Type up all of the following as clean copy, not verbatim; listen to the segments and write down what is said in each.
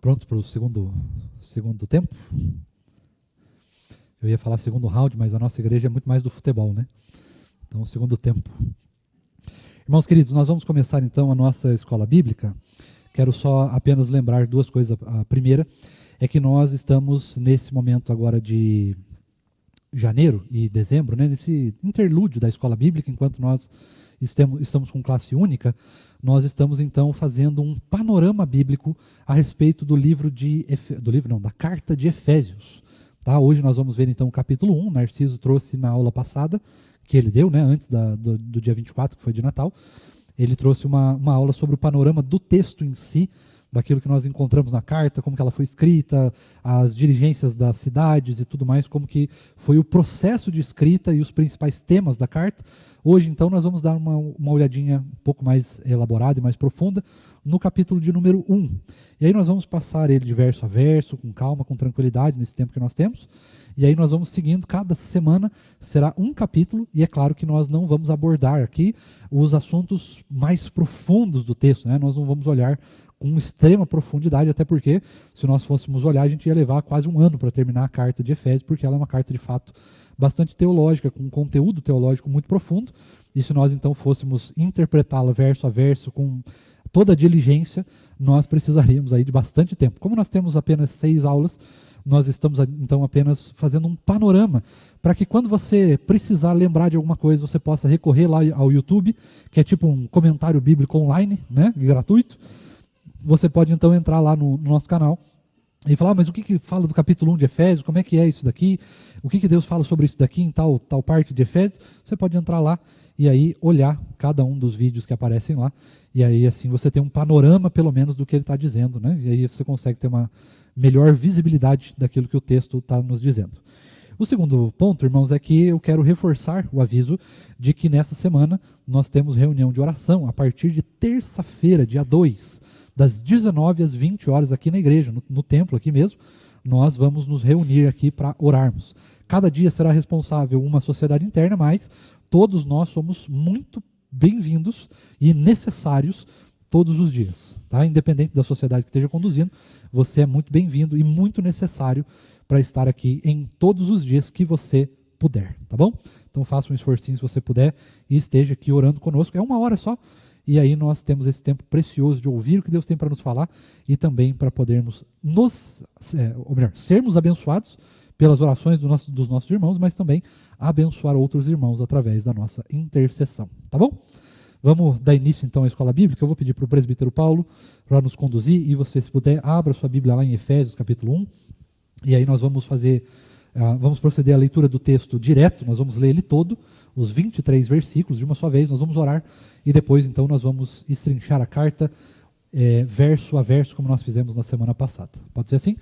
Pronto para o segundo tempo? Eu ia falar segundo round, mas a nossa igreja é muito mais do futebol, né? Então, segundo tempo. Irmãos queridos, nós vamos começar então a nossa escola bíblica. Quero só apenas lembrar duas coisas. A primeira é que nós estamos nesse momento agora de janeiro e dezembro, né, nesse interlúdio da escola bíblica, enquanto nós estamos com classe única, nós estamos então fazendo um panorama bíblico a respeito do da carta de Efésios. Tá? Hoje nós vamos ver então o capítulo 1, Narciso trouxe na aula passada, que ele deu, né, antes do dia 24, que foi de Natal, ele trouxe uma aula sobre o panorama do texto em si, daquilo que nós encontramos na carta, como que ela foi escrita, as diligências das cidades e tudo mais, como que foi o processo de escrita e os principais temas da carta. Hoje, então, nós vamos dar uma olhadinha um pouco mais elaborada e mais profunda no capítulo de número 1. E aí nós vamos passar ele de verso a verso, com calma, com tranquilidade, nesse tempo que nós temos. E aí nós vamos seguindo, cada semana será um capítulo, e é claro que nós não vamos abordar aqui os assuntos mais profundos do texto, né? Nós não vamos olhar com extrema profundidade, até porque, se nós fôssemos olhar, a gente ia levar quase um ano para terminar a carta de Efésios, porque ela é uma carta, de fato, bastante teológica, com um conteúdo teológico muito profundo, e se nós, então, fôssemos interpretá-la verso a verso, com toda a diligência, nós precisaríamos aí de bastante tempo. Como nós temos apenas 6 aulas, nós estamos, então, apenas fazendo um panorama, para que quando você precisar lembrar de alguma coisa, você possa recorrer lá ao YouTube, que é tipo um comentário bíblico online, né, gratuito. Você pode então entrar lá no nosso canal e falar, mas o que fala do capítulo 1 de Efésios, como é que é isso daqui, o que Deus fala sobre isso daqui em tal parte de Efésios. Você pode entrar lá e aí olhar cada um dos vídeos que aparecem lá, e aí assim você tem um panorama pelo menos do que ele está dizendo, né? E aí você consegue ter uma melhor visibilidade daquilo que o texto está nos dizendo. O segundo ponto, irmãos, é que eu quero reforçar o aviso de que nessa semana nós temos reunião de oração a partir de terça-feira, dia 2, das 19 às 20 horas aqui na igreja, no templo aqui mesmo. Nós vamos nos reunir aqui para orarmos. Cada dia será responsável uma sociedade interna, mas todos nós somos muito bem-vindos e necessários todos os dias. Tá? Independente da sociedade que esteja conduzindo, você é muito bem-vindo e muito necessário para estar aqui em todos os dias que você puder, tá bom? Então faça um esforcinho se você puder e esteja aqui orando conosco. É 1 hora só. E aí nós temos esse tempo precioso de ouvir o que Deus tem para nos falar e também para podermos sermos abençoados pelas orações dos nossos irmãos, mas também abençoar outros irmãos através da nossa intercessão. Tá bom? Vamos dar início então à escola bíblica. Eu vou pedir para o presbítero Paulo para nos conduzir, e você, se puder, abra sua Bíblia lá em Efésios capítulo 1, e aí nós vamos vamos proceder à leitura do texto direto. Nós vamos ler ele todo, os 23 versículos de uma só vez. Nós vamos orar e depois então nós vamos estrinchar a carta verso a verso, como nós fizemos na semana passada. Pode ser assim?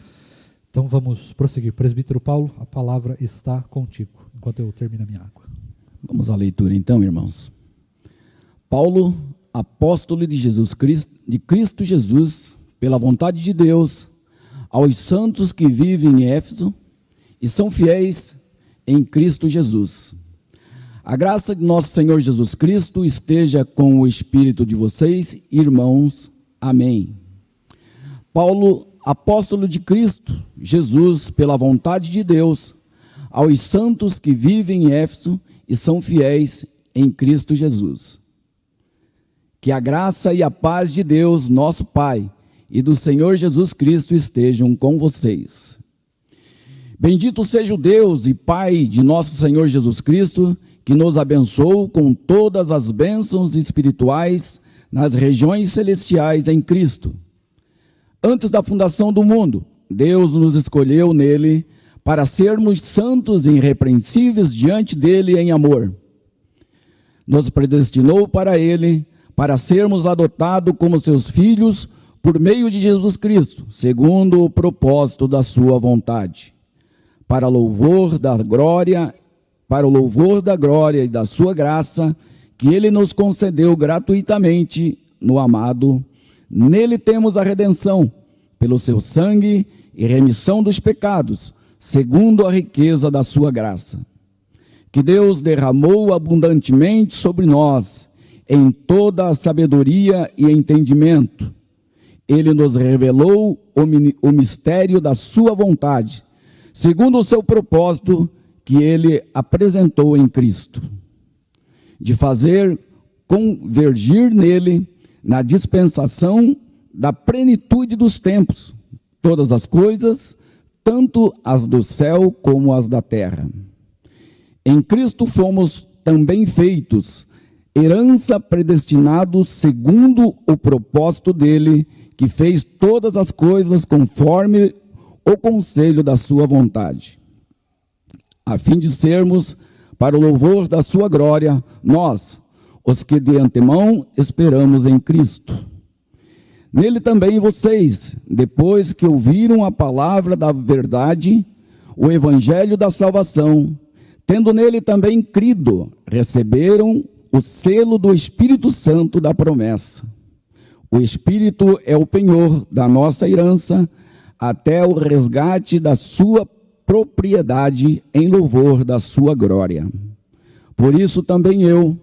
Então vamos prosseguir. Presbítero Paulo, a palavra está contigo, enquanto eu termino a minha água. Vamos à leitura então, irmãos. Paulo, apóstolo de Jesus Cristo, de Cristo Jesus, pela vontade de Deus, aos santos que vivem em Éfeso e são fiéis em Cristo Jesus. A graça de nosso Senhor Jesus Cristo esteja com o espírito de vocês, irmãos. Amém. Paulo, apóstolo de Cristo Jesus, pela vontade de Deus, aos santos que vivem em Éfeso e são fiéis em Cristo Jesus. Que a graça e a paz de Deus, nosso Pai, e do Senhor Jesus Cristo estejam com vocês. Bendito seja o Deus e Pai de nosso Senhor Jesus Cristo, que nos abençoou com todas as bênçãos espirituais nas regiões celestiais em Cristo. Antes da fundação do mundo, Deus nos escolheu nele para sermos santos e irrepreensíveis diante dele em amor. Nos predestinou para ele, para sermos adotados como seus filhos por meio de Jesus Cristo, segundo o propósito da sua vontade, para o louvor da glória e da sua graça, que ele nos concedeu gratuitamente no amado. Nele temos a redenção, pelo seu sangue e remissão dos pecados, segundo a riqueza da sua graça, que Deus derramou abundantemente sobre nós, em toda a sabedoria e entendimento, Ele nos revelou o mistério da sua vontade, segundo o seu propósito que ele apresentou em Cristo, de fazer convergir nele, na dispensação da plenitude dos tempos, todas as coisas, tanto as do céu como as da terra. Em Cristo fomos também feitos herança, predestinados segundo o propósito dele, que fez todas as coisas conforme o conselho da sua vontade, a fim de sermos, para o louvor da sua glória, nós, os que de antemão esperamos em Cristo. Nele também vocês, depois que ouviram a palavra da verdade, o evangelho da salvação, tendo nele também crido, receberam o selo do Espírito Santo da promessa. O Espírito é o penhor da nossa herança, até o resgate da sua propriedade em louvor da sua glória. Por isso também eu,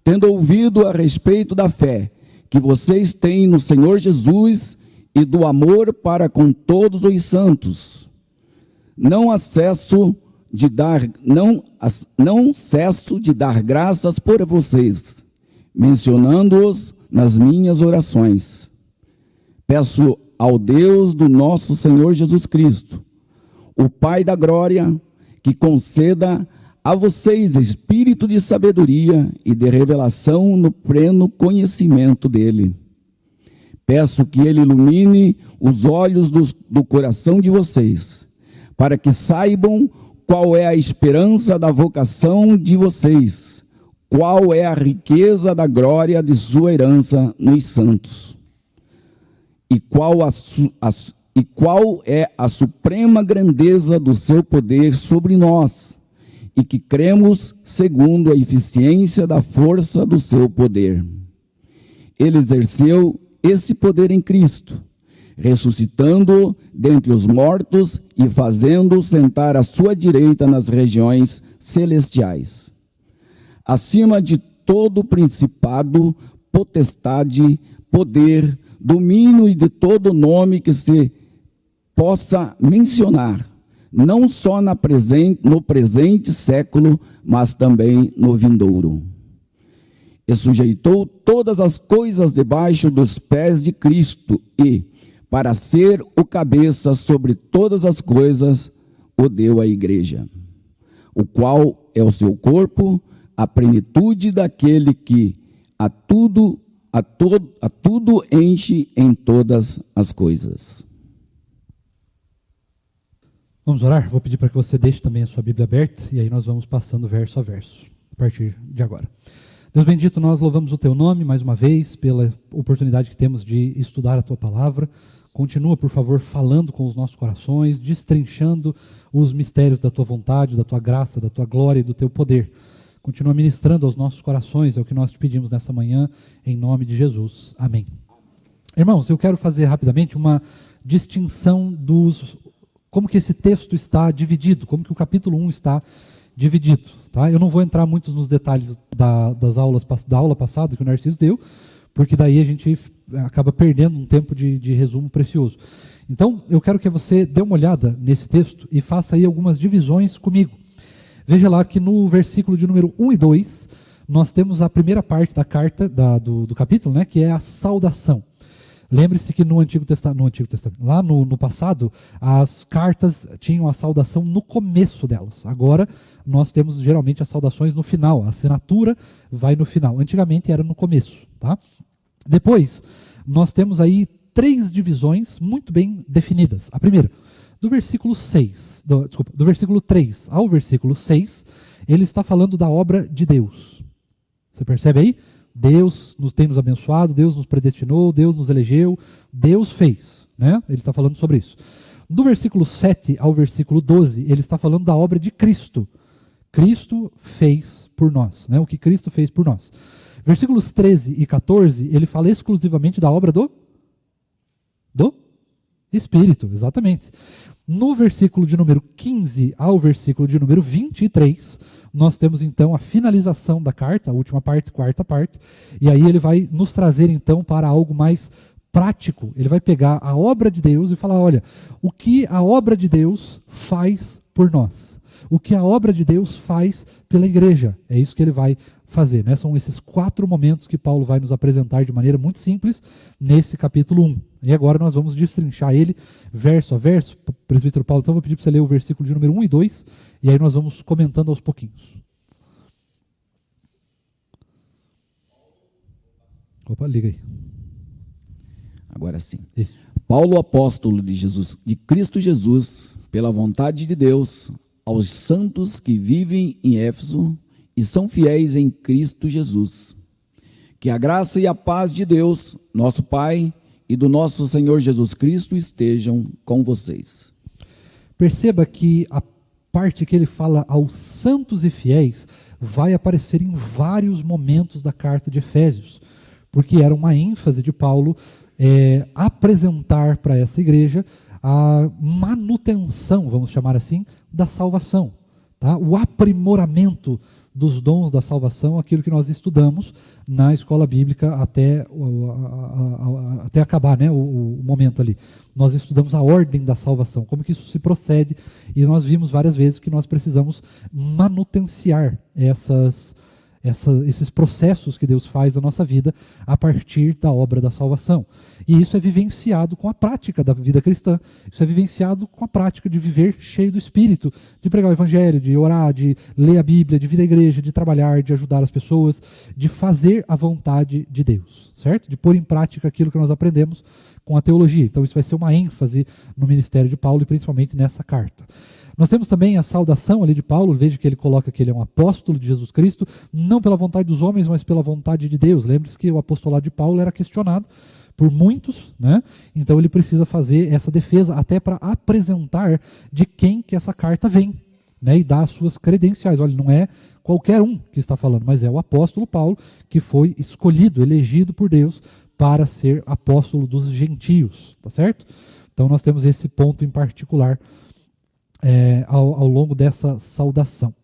tendo ouvido a respeito da fé que vocês têm no Senhor Jesus e do amor para com todos os santos, não cesso de dar graças por vocês, mencionando-os nas minhas orações. Peço ao Deus do nosso Senhor Jesus Cristo, o Pai da glória, que conceda a vocês espírito de sabedoria e de revelação no pleno conhecimento dele. Peço que ele ilumine os olhos do coração de vocês, para que saibam qual é a esperança da vocação de vocês, qual é a riqueza da glória de sua herança nos santos, e qual é a suprema grandeza do seu poder sobre nós, e que cremos segundo a eficiência da força do seu poder. Ele exerceu esse poder em Cristo, ressuscitando dentre os mortos e fazendo sentar à sua direita nas regiões celestiais, acima de todo principado, potestade, poder, domínio e de todo nome que se possa mencionar, não só no presente século, mas também no vindouro. E sujeitou todas as coisas debaixo dos pés de Cristo e, para ser o cabeça sobre todas as coisas, o deu à igreja, o qual é o seu corpo, a plenitude daquele que a tudo enche em todas as coisas. Vamos orar? Vou pedir para que você deixe também a sua Bíblia aberta, e aí nós vamos passando verso a verso, a partir de agora. Deus bendito, nós louvamos o Teu nome mais uma vez, pela oportunidade que temos de estudar a Tua palavra. Continua, por favor, falando com os nossos corações, destrinchando os mistérios da Tua vontade, da Tua graça, da Tua glória e do Teu poder. Continua ministrando aos nossos corações, é o que nós te pedimos nessa manhã, em nome de Jesus. Amém. Irmãos, eu quero fazer rapidamente uma distinção como que esse texto está dividido, como que o capítulo 1 está dividido. Tá? Eu não vou entrar muito nos detalhes da aula passada que o Narciso deu, porque daí a gente acaba perdendo um tempo de resumo precioso. Então, eu quero que você dê uma olhada nesse texto e faça aí algumas divisões comigo. Veja lá que no versículo de número 1 e 2, nós temos a primeira parte da carta do capítulo, né, que é a saudação. Lembre-se que no Antigo Testamento, lá no passado, as cartas tinham a saudação no começo delas. Agora, nós temos geralmente as saudações no final. A assinatura vai no final. Antigamente era no começo. Tá? Depois, nós temos aí 3 divisões muito bem definidas. A primeira, do versículo 3 ao versículo 6, ele está falando da obra de Deus. Você percebe aí? Deus tem nos abençoado, Deus nos predestinou, Deus nos elegeu, Deus fez. Né? Ele está falando sobre isso. Do versículo 7 ao versículo 12, ele está falando da obra de Cristo. Cristo fez por nós, né? O que Cristo fez por nós. Versículos 13 e 14, ele fala exclusivamente da obra do Espírito, exatamente. No versículo de número 15 ao versículo de número 23, nós temos então a finalização da carta, a última parte, quarta parte, e aí ele vai nos trazer então para algo mais prático. Ele vai pegar a obra de Deus e falar, olha, o que a obra de Deus faz por nós. O que a obra de Deus faz pela igreja. É isso que ele vai fazer, né? São esses 4 momentos que Paulo vai nos apresentar de maneira muito simples nesse capítulo 1. E agora nós vamos destrinchar ele verso a verso. Presbítero Paulo, então eu vou pedir para você ler o versículo de número 1 e 2, e aí nós vamos comentando aos pouquinhos. Opa, liga aí. Agora sim. Isso. Paulo, apóstolo de Cristo Jesus, pela vontade de Deus, aos santos que vivem em Éfeso e são fiéis em Cristo Jesus. Que a graça e a paz de Deus, nosso Pai, e do nosso Senhor Jesus Cristo estejam com vocês. Perceba que a parte que ele fala aos santos e fiéis vai aparecer em vários momentos da carta de Efésios, porque era uma ênfase de Paulo apresentar para essa igreja a manutenção, vamos chamar assim, da salvação, tá? O aprimoramento dos dons da salvação, aquilo que nós estudamos na escola bíblica até acabar, né, o momento ali. Nós estudamos a ordem da salvação, como que isso se procede, e nós vimos várias vezes que nós precisamos manutenciar esses processos que Deus faz na nossa vida a partir da obra da salvação. E isso é vivenciado com a prática da vida cristã, isso é vivenciado com a prática de viver cheio do Espírito, de pregar o Evangelho, de orar, de ler a Bíblia, de vir à igreja, de trabalhar, de ajudar as pessoas, de fazer a vontade de Deus, certo? De pôr em prática aquilo que nós aprendemos com a teologia. Então isso vai ser uma ênfase no ministério de Paulo e principalmente nessa carta. Nós temos também a saudação ali de Paulo, veja que ele coloca que ele é um apóstolo de Jesus Cristo, não pela vontade dos homens, mas pela vontade de Deus. Lembre-se que o apostolado de Paulo era questionado por muitos, né? Então ele precisa fazer essa defesa até para apresentar de quem que essa carta vem, né? E dar as suas credenciais. Olha, não é qualquer um que está falando, mas é o apóstolo Paulo que foi escolhido, elegido por Deus para ser apóstolo dos gentios, tá certo? Então nós temos esse ponto em particular ao longo dessa saudação.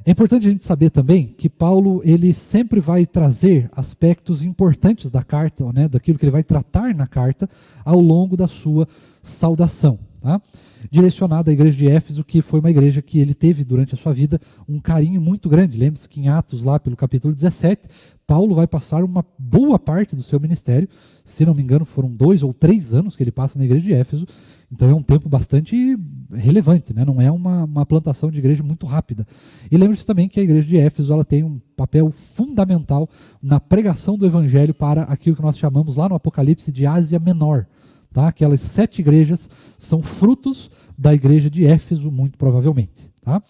É importante a gente saber também que Paulo ele sempre vai trazer aspectos importantes da carta, né, daquilo que ele vai tratar na carta ao longo da sua saudação, tá? Direcionada à igreja de Éfeso, que foi uma igreja que ele teve durante a sua vida um carinho muito grande. Lembre-se que em Atos, lá pelo capítulo 17, Paulo vai passar uma boa parte do seu ministério, se não me engano foram 2 ou 3 anos que ele passa na igreja de Éfeso, então é um tempo bastante relevante, né? Não é uma plantação de igreja muito rápida. E lembre-se também que a igreja de Éfeso ela tem um papel fundamental na pregação do evangelho para aquilo que nós chamamos lá no Apocalipse de Ásia Menor. Tá? Aquelas 7 igrejas são frutos da igreja de Éfeso, muito provavelmente. Tá?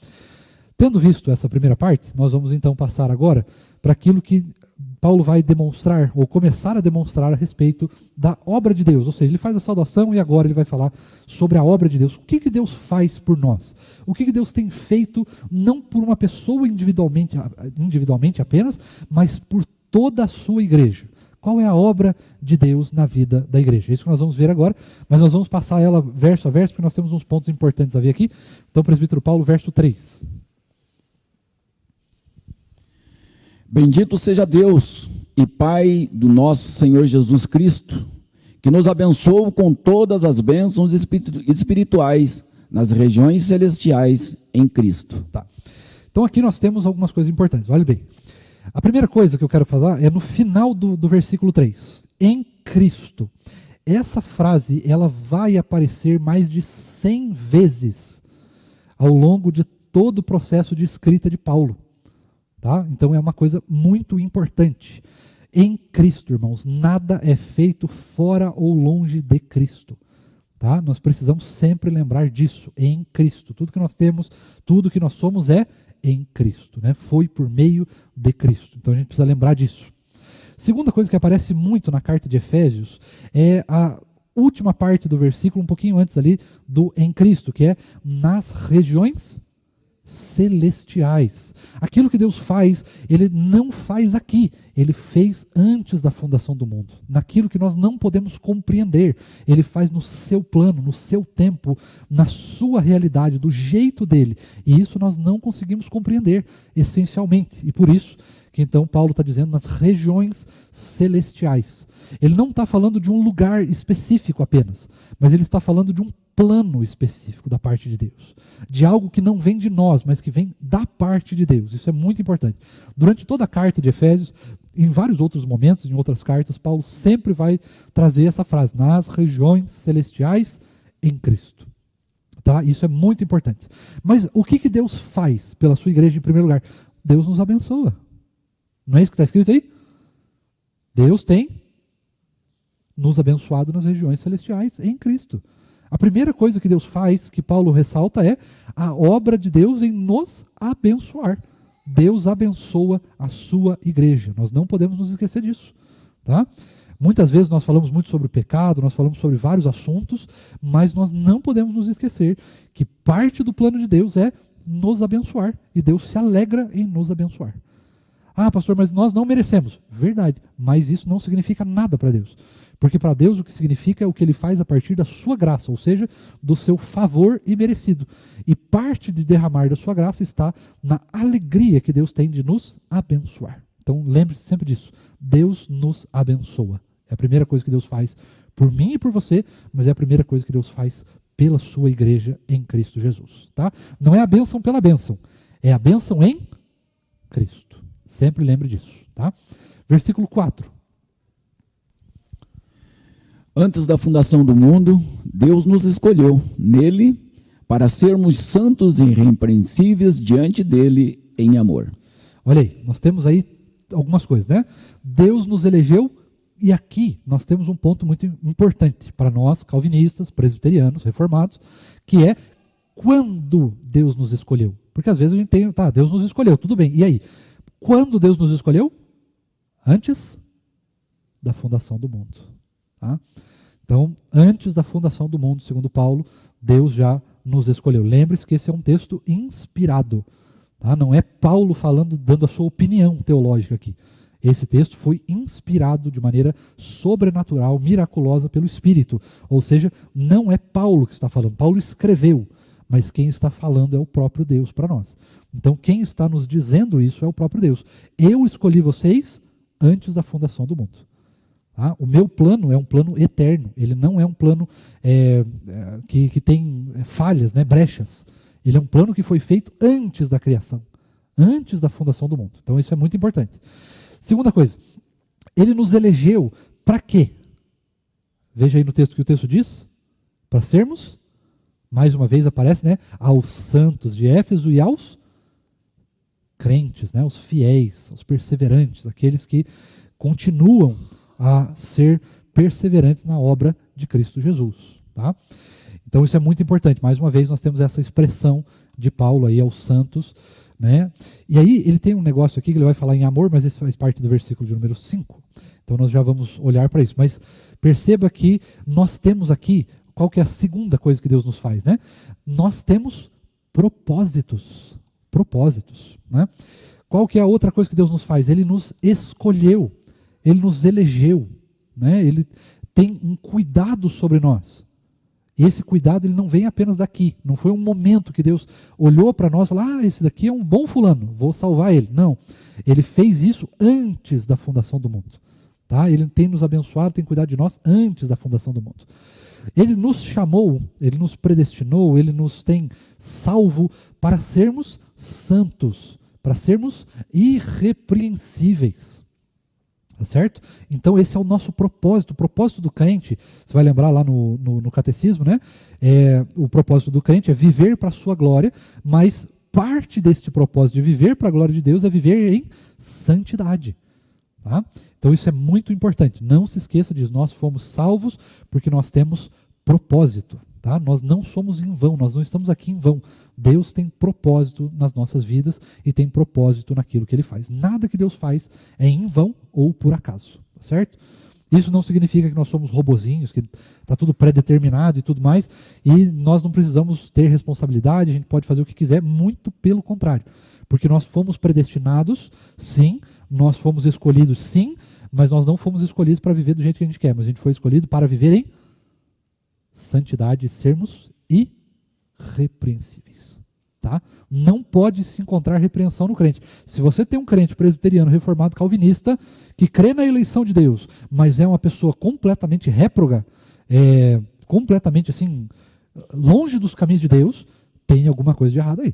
Tendo visto essa primeira parte, nós vamos então passar agora para aquilo que Paulo vai demonstrar, ou começar a demonstrar a respeito da obra de Deus. Ou seja, ele faz a saudação e agora ele vai falar sobre a obra de Deus. O que Deus faz por nós? O que Deus tem feito, não por uma pessoa individualmente apenas, mas por toda a sua igreja. Qual é a obra de Deus na vida da igreja? É isso que nós vamos ver agora, mas nós vamos passar ela verso a verso, porque nós temos uns pontos importantes a ver aqui. Então, presbítero Paulo, verso 3. Bendito seja Deus e Pai do nosso Senhor Jesus Cristo, que nos abençoou com todas as bênçãos espirituais nas regiões celestiais em Cristo. Tá. Então aqui nós temos algumas coisas importantes, olha bem. A primeira coisa que eu quero falar é no final do versículo 3. Em Cristo. Essa frase ela vai aparecer mais de 100 vezes ao longo de todo o processo de escrita de Paulo. Tá? Então é uma coisa muito importante. Em Cristo, irmãos, nada é feito fora ou longe de Cristo. Tá? Nós precisamos sempre lembrar disso. Em Cristo. Tudo que nós temos, tudo que nós somos é em Cristo. Né? Foi por meio de Cristo. Então a gente precisa lembrar disso. Segunda coisa que aparece muito na carta de Efésios é a última parte do versículo, um pouquinho antes ali do em Cristo, que é nas regiões celestiais. Aquilo que Deus faz, Ele não faz aqui, Ele fez antes da fundação do mundo. Naquilo que nós não podemos compreender, Ele faz no seu plano, no seu tempo, na sua realidade, do jeito dele. E isso nós não conseguimos compreender essencialmente. E por isso que então Paulo está dizendo nas regiões celestiais. ele não está falando de um lugar específico apenas, mas ele está falando de um plano específico da parte de Deus, de algo que não vem de nós, mas que vem da parte de Deus. Isso é muito importante. Durante toda a carta de Efésios, em vários outros momentos, em outras cartas, Paulo sempre vai trazer essa frase: nas regiões celestiais em Cristo. Tá? Isso é muito importante. Mas o que Deus faz pela sua igreja em primeiro lugar? Deus nos abençoa. Não é isso que está escrito aí? Deus tem nos abençoado nas regiões celestiais em Cristo. A primeira coisa que Deus faz, que Paulo ressalta, é a obra de Deus em nos abençoar. Deus abençoa a sua igreja. Nós não podemos nos esquecer disso. Tá? Muitas vezes nós falamos muito sobre o pecado, nós falamos sobre vários assuntos, mas nós não podemos nos esquecer que parte do plano de Deus é nos abençoar. E Deus se alegra em nos abençoar. Ah, pastor, mas nós não merecemos. Verdade, mas isso não significa nada para Deus. Porque para Deus o que significa é o que Ele faz a partir da sua graça, ou seja, do seu favor imerecido. E parte de derramar da sua graça está na alegria que Deus tem de nos abençoar. Então lembre-se sempre disso. Deus nos abençoa. É a primeira coisa que Deus faz por mim e por você, mas é a primeira coisa que Deus faz pela sua igreja em Cristo Jesus. Tá? Não é a bênção pela bênção, é a bênção em Cristo. Sempre lembre disso. Tá? Versículo 4. Antes da fundação do mundo, Deus nos escolheu nele para sermos santos e irrepreensíveis diante dele em amor. Olha aí, nós temos aí algumas coisas, né? Deus nos elegeu, e aqui nós temos um ponto muito importante para nós, calvinistas, presbiterianos, reformados, que é quando Deus nos escolheu. Porque às vezes a gente tem, tá, Deus nos escolheu, tudo bem, e aí? Quando Deus nos escolheu? Antes da fundação do mundo. Tá? Então, antes da fundação do mundo, segundo Paulo, Deus já nos escolheu. Lembre-se que esse é um texto inspirado. Tá? Não é Paulo falando, dando a sua opinião teológica aqui. Esse texto foi inspirado de maneira sobrenatural, miraculosa pelo Espírito. Ou seja, não é Paulo que está falando. Paulo escreveu, mas quem está falando é o próprio Deus para nós. Então, quem está nos dizendo isso é o próprio Deus. Eu escolhi vocês antes da fundação do mundo. Ah, o meu plano é um plano eterno, ele não é um plano que tem falhas, né, brechas. Ele é um plano que foi feito antes da criação, antes da fundação do mundo. Então isso é muito importante. Segunda coisa, ele nos elegeu para quê? Veja aí no texto que o texto diz, para sermos, mais uma vez aparece, né, aos santos de Éfeso e aos crentes, né, os fiéis, os perseverantes, aqueles que continuam a ser perseverantes na obra de Cristo Jesus. Tá? Então isso é muito importante. Mais uma vez nós temos essa expressão de Paulo aí aos santos. Né? E aí ele tem um negócio aqui que ele vai falar em amor, mas isso faz parte do versículo de número 5. Então nós já vamos olhar para isso. Mas perceba que nós temos aqui, qual que é a segunda coisa que Deus nos faz? Né? Nós temos propósitos. Propósitos. Né? Qual que é a outra coisa que Deus nos faz? Ele nos escolheu. Ele nos elegeu, né? Ele tem um cuidado sobre nós. E esse cuidado ele não vem apenas daqui. Não foi um momento que Deus olhou para nós e falou: esse daqui é um bom fulano, vou salvar ele. Não. Ele fez isso antes da fundação do mundo. Tá? Ele tem nos abençoado, tem cuidado de nós antes da fundação do mundo. Ele nos chamou, ele nos predestinou, ele nos tem salvo para sermos santos, para sermos irrepreensíveis. Tá certo? Então esse é o nosso propósito. O propósito do crente, você vai lembrar lá no catecismo, né? O propósito do crente é viver para a sua glória, mas parte deste propósito de viver para a glória de Deus é viver em santidade. Tá? Então isso é muito importante. Não se esqueça disso. Nós fomos salvos porque nós temos propósito. Tá? Nós não somos em vão, nós não estamos aqui em vão. Deus tem propósito nas nossas vidas e tem propósito naquilo que Ele faz. Nada que Deus faz é em vão ou por acaso. Tá certo? Isso não significa que nós somos robozinhos, que está tudo pré-determinado e tudo mais, e nós não precisamos ter responsabilidade, a gente pode fazer o que quiser, muito pelo contrário. Porque nós fomos predestinados, sim, nós fomos escolhidos, sim, mas nós não fomos escolhidos para viver do jeito que a gente quer, mas a gente foi escolhido para viver em santidade e sermos irrepreensíveis. Tá? Não pode se encontrar repreensão no crente. Se você tem um crente presbiteriano, reformado, calvinista, que crê na eleição de Deus, mas é uma pessoa completamente réproga, completamente assim, longe dos caminhos de Deus, tem alguma coisa de errado aí.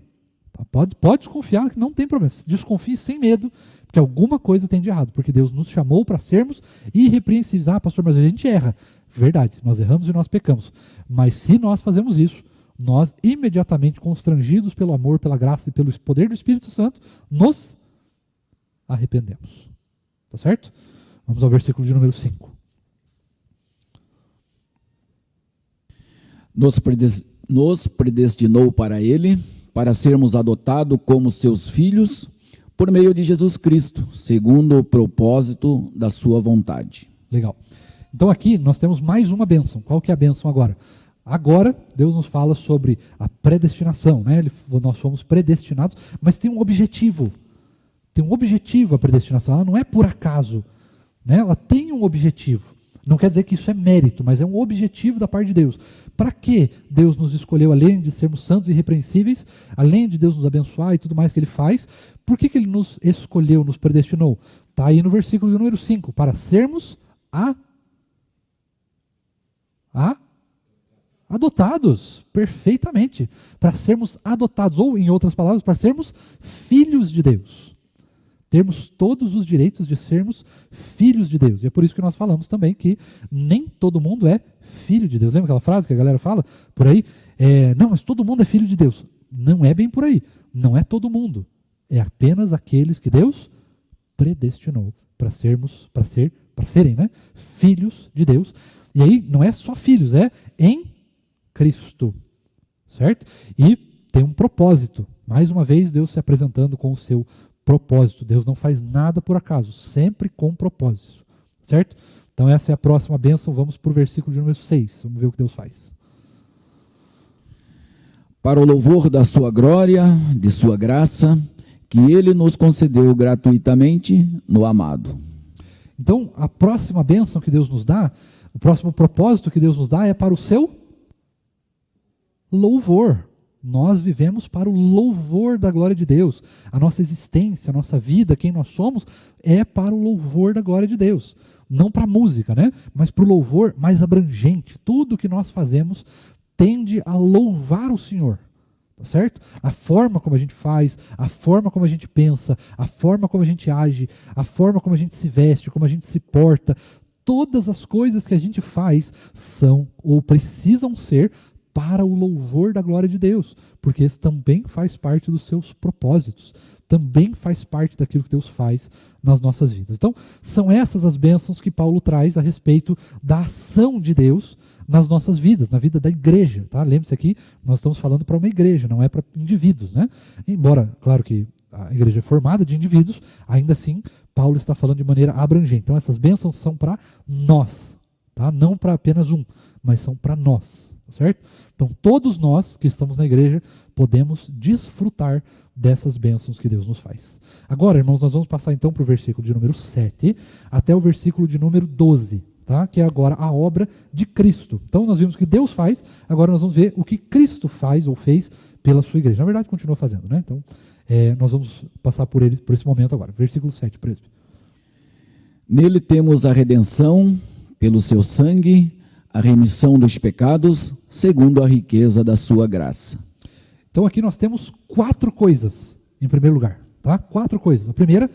Tá? Pode desconfiar que não tem problema. Desconfie sem medo, porque alguma coisa tem de errado, porque Deus nos chamou para sermos irrepreensíveis. Ah, pastor, mas a gente erra. Verdade, nós erramos e nós pecamos. Mas se nós fazemos isso, nós, imediatamente constrangidos pelo amor, pela graça e pelo poder do Espírito Santo, nos arrependemos. Tá certo? Vamos ao versículo de número 5. Nos predestinou para Ele, para sermos adotados como seus filhos, por meio de Jesus Cristo, segundo o propósito da sua vontade. Legal. Então aqui nós temos mais uma bênção. Qual que é a bênção agora? Agora, Deus nos fala sobre a predestinação, né? Nós somos predestinados, mas tem um objetivo. Tem um objetivo a predestinação. Ela não é por acaso, né? Ela tem um objetivo. Não quer dizer que isso é mérito, mas é um objetivo da parte de Deus. Para que Deus nos escolheu, além de sermos santos e irrepreensíveis, além de Deus nos abençoar e tudo mais que Ele faz, por que Ele nos escolheu, nos predestinou? Está aí no versículo de número 5, para sermos adotados, perfeitamente, para sermos adotados, ou em outras palavras, para sermos filhos de Deus. Termos todos os direitos de sermos filhos de Deus. E é por isso que nós falamos também que nem todo mundo é filho de Deus. Lembra aquela frase que a galera fala por aí? Não, mas todo mundo é filho de Deus. Não é bem por aí. Não é todo mundo. É apenas aqueles que Deus predestinou para serem, né, filhos de Deus. E aí não é só filhos, é em Cristo, certo? E tem um propósito. Mais uma vez, Deus se apresentando com o seu propósito. Deus não faz nada por acaso, sempre com propósito, certo? Então essa é a próxima bênção. Vamos para o versículo de número 6. Vamos ver o que Deus faz. Para o louvor da sua glória, de sua graça, que Ele nos concedeu gratuitamente no amado. Então, a próxima bênção que Deus nos dá, o próximo propósito que Deus nos dá é para o seu louvor. Nós vivemos para o louvor da glória de Deus. A nossa existência, a nossa vida, quem nós somos, é para o louvor da glória de Deus. Não para a música, né? Mas para o louvor mais abrangente. Tudo que nós fazemos tende a louvar o Senhor. Tá certo? A forma como a gente faz, a forma como a gente pensa, a forma como a gente age, a forma como a gente se veste, como a gente se porta, todas as coisas que a gente faz são ou precisam ser para o louvor da glória de Deus, porque isso também faz parte dos seus propósitos, também faz parte daquilo que Deus faz nas nossas vidas. Então, são essas as bênçãos que Paulo traz a respeito da ação de Deus nas nossas vidas, na vida da igreja. Tá? Lembre-se aqui, nós estamos falando para uma igreja, não é para indivíduos, né? Embora, claro que a igreja é formada de indivíduos, ainda assim, Paulo está falando de maneira abrangente. Então, essas bênçãos são para nós, tá? Não para apenas um, mas são para nós. Certo? Então todos nós que estamos na igreja podemos desfrutar dessas bênçãos que Deus nos faz. Agora, irmãos, nós vamos passar então para o versículo de número 7 até o versículo de número 12, tá? Que é agora a obra de Cristo. Então nós vimos o que Deus faz, agora nós vamos ver o que Cristo faz ou fez pela sua igreja. Na verdade, continua fazendo, né? Então nós vamos passar por esse momento agora. Versículo 7, presbítero. Nele temos a redenção pelo seu sangue, a remissão dos pecados, segundo a riqueza da sua graça. Então aqui nós temos 4 coisas, em primeiro lugar. Tá? 4 coisas. A primeira,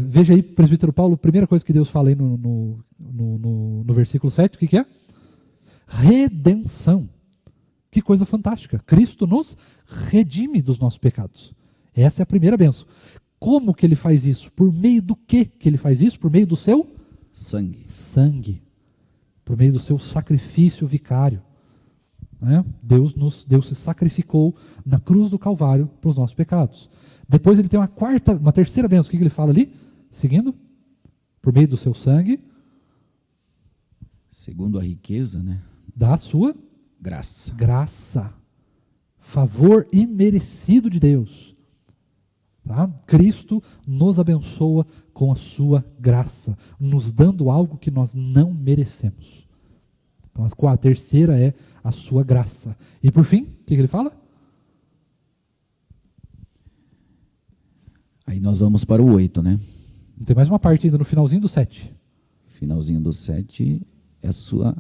veja aí, presbítero Paulo, a primeira coisa que Deus fala aí no versículo 7, o que é? Redenção. Que coisa fantástica. Cristo nos redime dos nossos pecados. Essa é a primeira bênção. Como que Ele faz isso? Por meio do que Ele faz isso? Por meio do seu? Sangue. Por meio do seu sacrifício vicário. Né? Deus se sacrificou na cruz do Calvário para os nossos pecados. Depois ele tem uma terceira bênção. O que ele fala ali? Seguindo? Por meio do seu sangue. Segundo a riqueza, né? Da sua graça. Favor imerecido de Deus. Tá? Cristo nos abençoa com a sua graça, nos dando algo que nós não merecemos. Então a terceira é a sua graça. E por fim, o que ele fala? Aí nós vamos para o 8, né? Tem mais uma parte ainda no finalzinho do 7. Finalzinho do 7 é a sua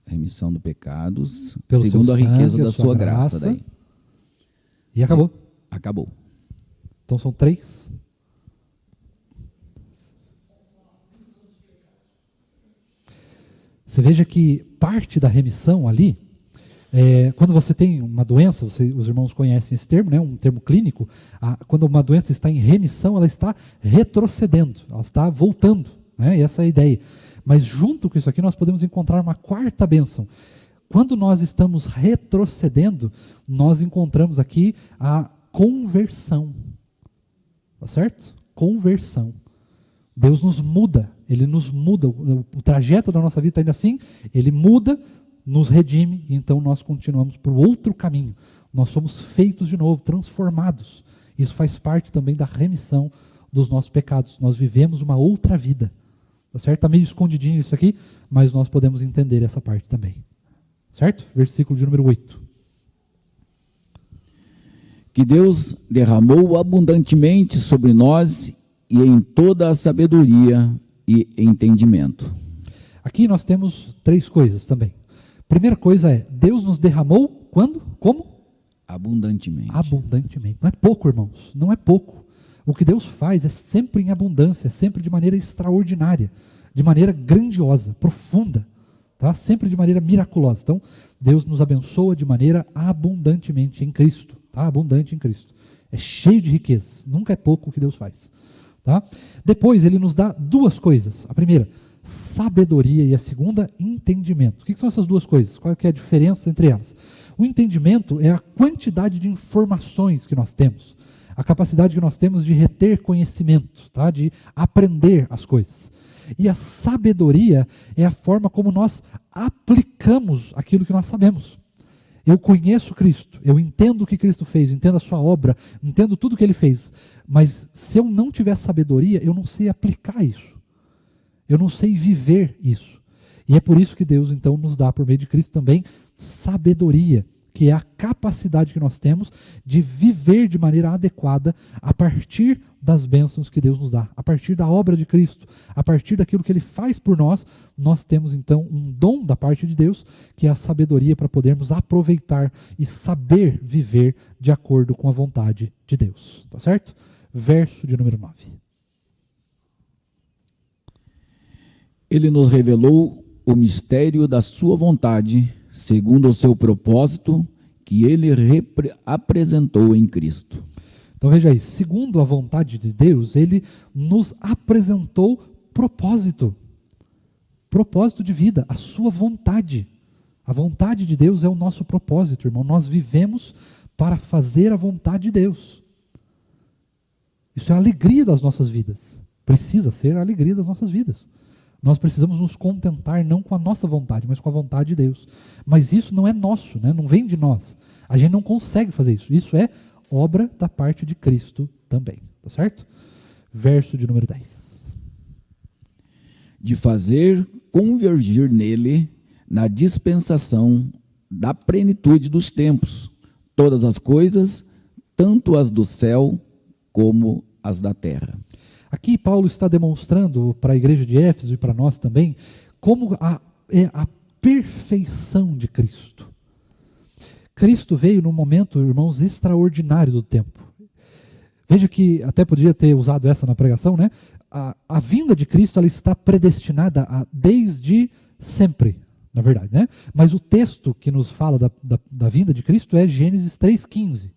remissão dos pecados, Pelo segundo a seu riqueza sangue, da a sua sua graça. graça. Daí. E acabou. Acabou. Então são 3. Você veja que parte da remissão ali, quando você tem uma doença, os irmãos conhecem esse termo, né, um termo clínico, quando uma doença está em remissão, ela está retrocedendo, ela está voltando, né, e essa é a ideia. Mas junto com isso aqui nós podemos encontrar uma quarta bênção. Quando nós estamos retrocedendo, nós encontramos aqui a conversão. Tá certo? Conversão. Deus nos muda, Ele nos muda, o trajeto da nossa vida está indo assim, Ele muda, nos redime, e então nós continuamos por outro caminho. Nós somos feitos de novo, transformados. Isso faz parte também da remissão dos nossos pecados. Nós vivemos uma outra vida. Tá certo? Está meio escondidinho isso aqui, mas nós podemos entender essa parte também. Certo? Versículo de número 8. Que Deus derramou abundantemente sobre nós e em toda a sabedoria e entendimento. Aqui nós temos 3 coisas também. Primeira coisa é, Deus nos derramou quando? Como? Abundantemente. Abundantemente. Não é pouco, irmãos. Não é pouco. O que Deus faz é sempre em abundância, é sempre de maneira extraordinária, de maneira grandiosa, profunda, tá? Sempre de maneira miraculosa. Então, Deus nos abençoa de maneira abundantemente em Cristo, tá? Abundante em Cristo. É cheio de riquezas, nunca é pouco o que Deus faz, tá? Depois, Ele nos dá 2 coisas. A primeira, sabedoria, e a segunda, entendimento. O que são essas 2 coisas? Qual é a diferença entre elas? O entendimento é a quantidade de informações que nós temos, a capacidade que nós temos de reter conhecimento, tá? De aprender as coisas. E a sabedoria é a forma como nós aplicamos aquilo que nós sabemos. Eu conheço Cristo, eu entendo o que Cristo fez, eu entendo a sua obra, entendo tudo o que Ele fez, mas se eu não tiver sabedoria, eu não sei aplicar isso. Eu não sei viver isso. E é por isso que Deus, então, nos dá, por meio de Cristo também, sabedoria, que é a capacidade que nós temos de viver de maneira adequada a partir das bênçãos que Deus nos dá, a partir da obra de Cristo, a partir daquilo que Ele faz por nós. Nós temos então um dom da parte de Deus, que é a sabedoria para podermos aproveitar e saber viver de acordo com a vontade de Deus. Tá certo? Verso de número 9. Ele nos revelou o mistério da sua vontade, segundo o seu propósito, que Ele apresentou em Cristo. Então veja aí, segundo a vontade de Deus, Ele nos apresentou propósito. Propósito de vida, a sua vontade. A vontade de Deus é o nosso propósito, irmão. Nós vivemos para fazer a vontade de Deus. Isso é a alegria das nossas vidas. Precisa ser a alegria das nossas vidas. Nós precisamos nos contentar não com a nossa vontade, mas com a vontade de Deus. Mas isso não é nosso, né? Não vem de nós. A gente não consegue fazer isso. Isso é obra da parte de Cristo também. Tá certo? Verso de número 10. De fazer convergir nele, na dispensação da plenitude dos tempos, todas as coisas, tanto as do céu como as da terra. Aqui Paulo está demonstrando para a igreja de Éfeso e para nós também, como é a perfeição de Cristo. Cristo veio num momento, irmãos, extraordinário do tempo. Veja que até podia ter usado essa na pregação, né? A vinda de Cristo, ela está predestinada desde sempre, na verdade, né? Mas o texto que nos fala da vinda de Cristo é Gênesis 3,15.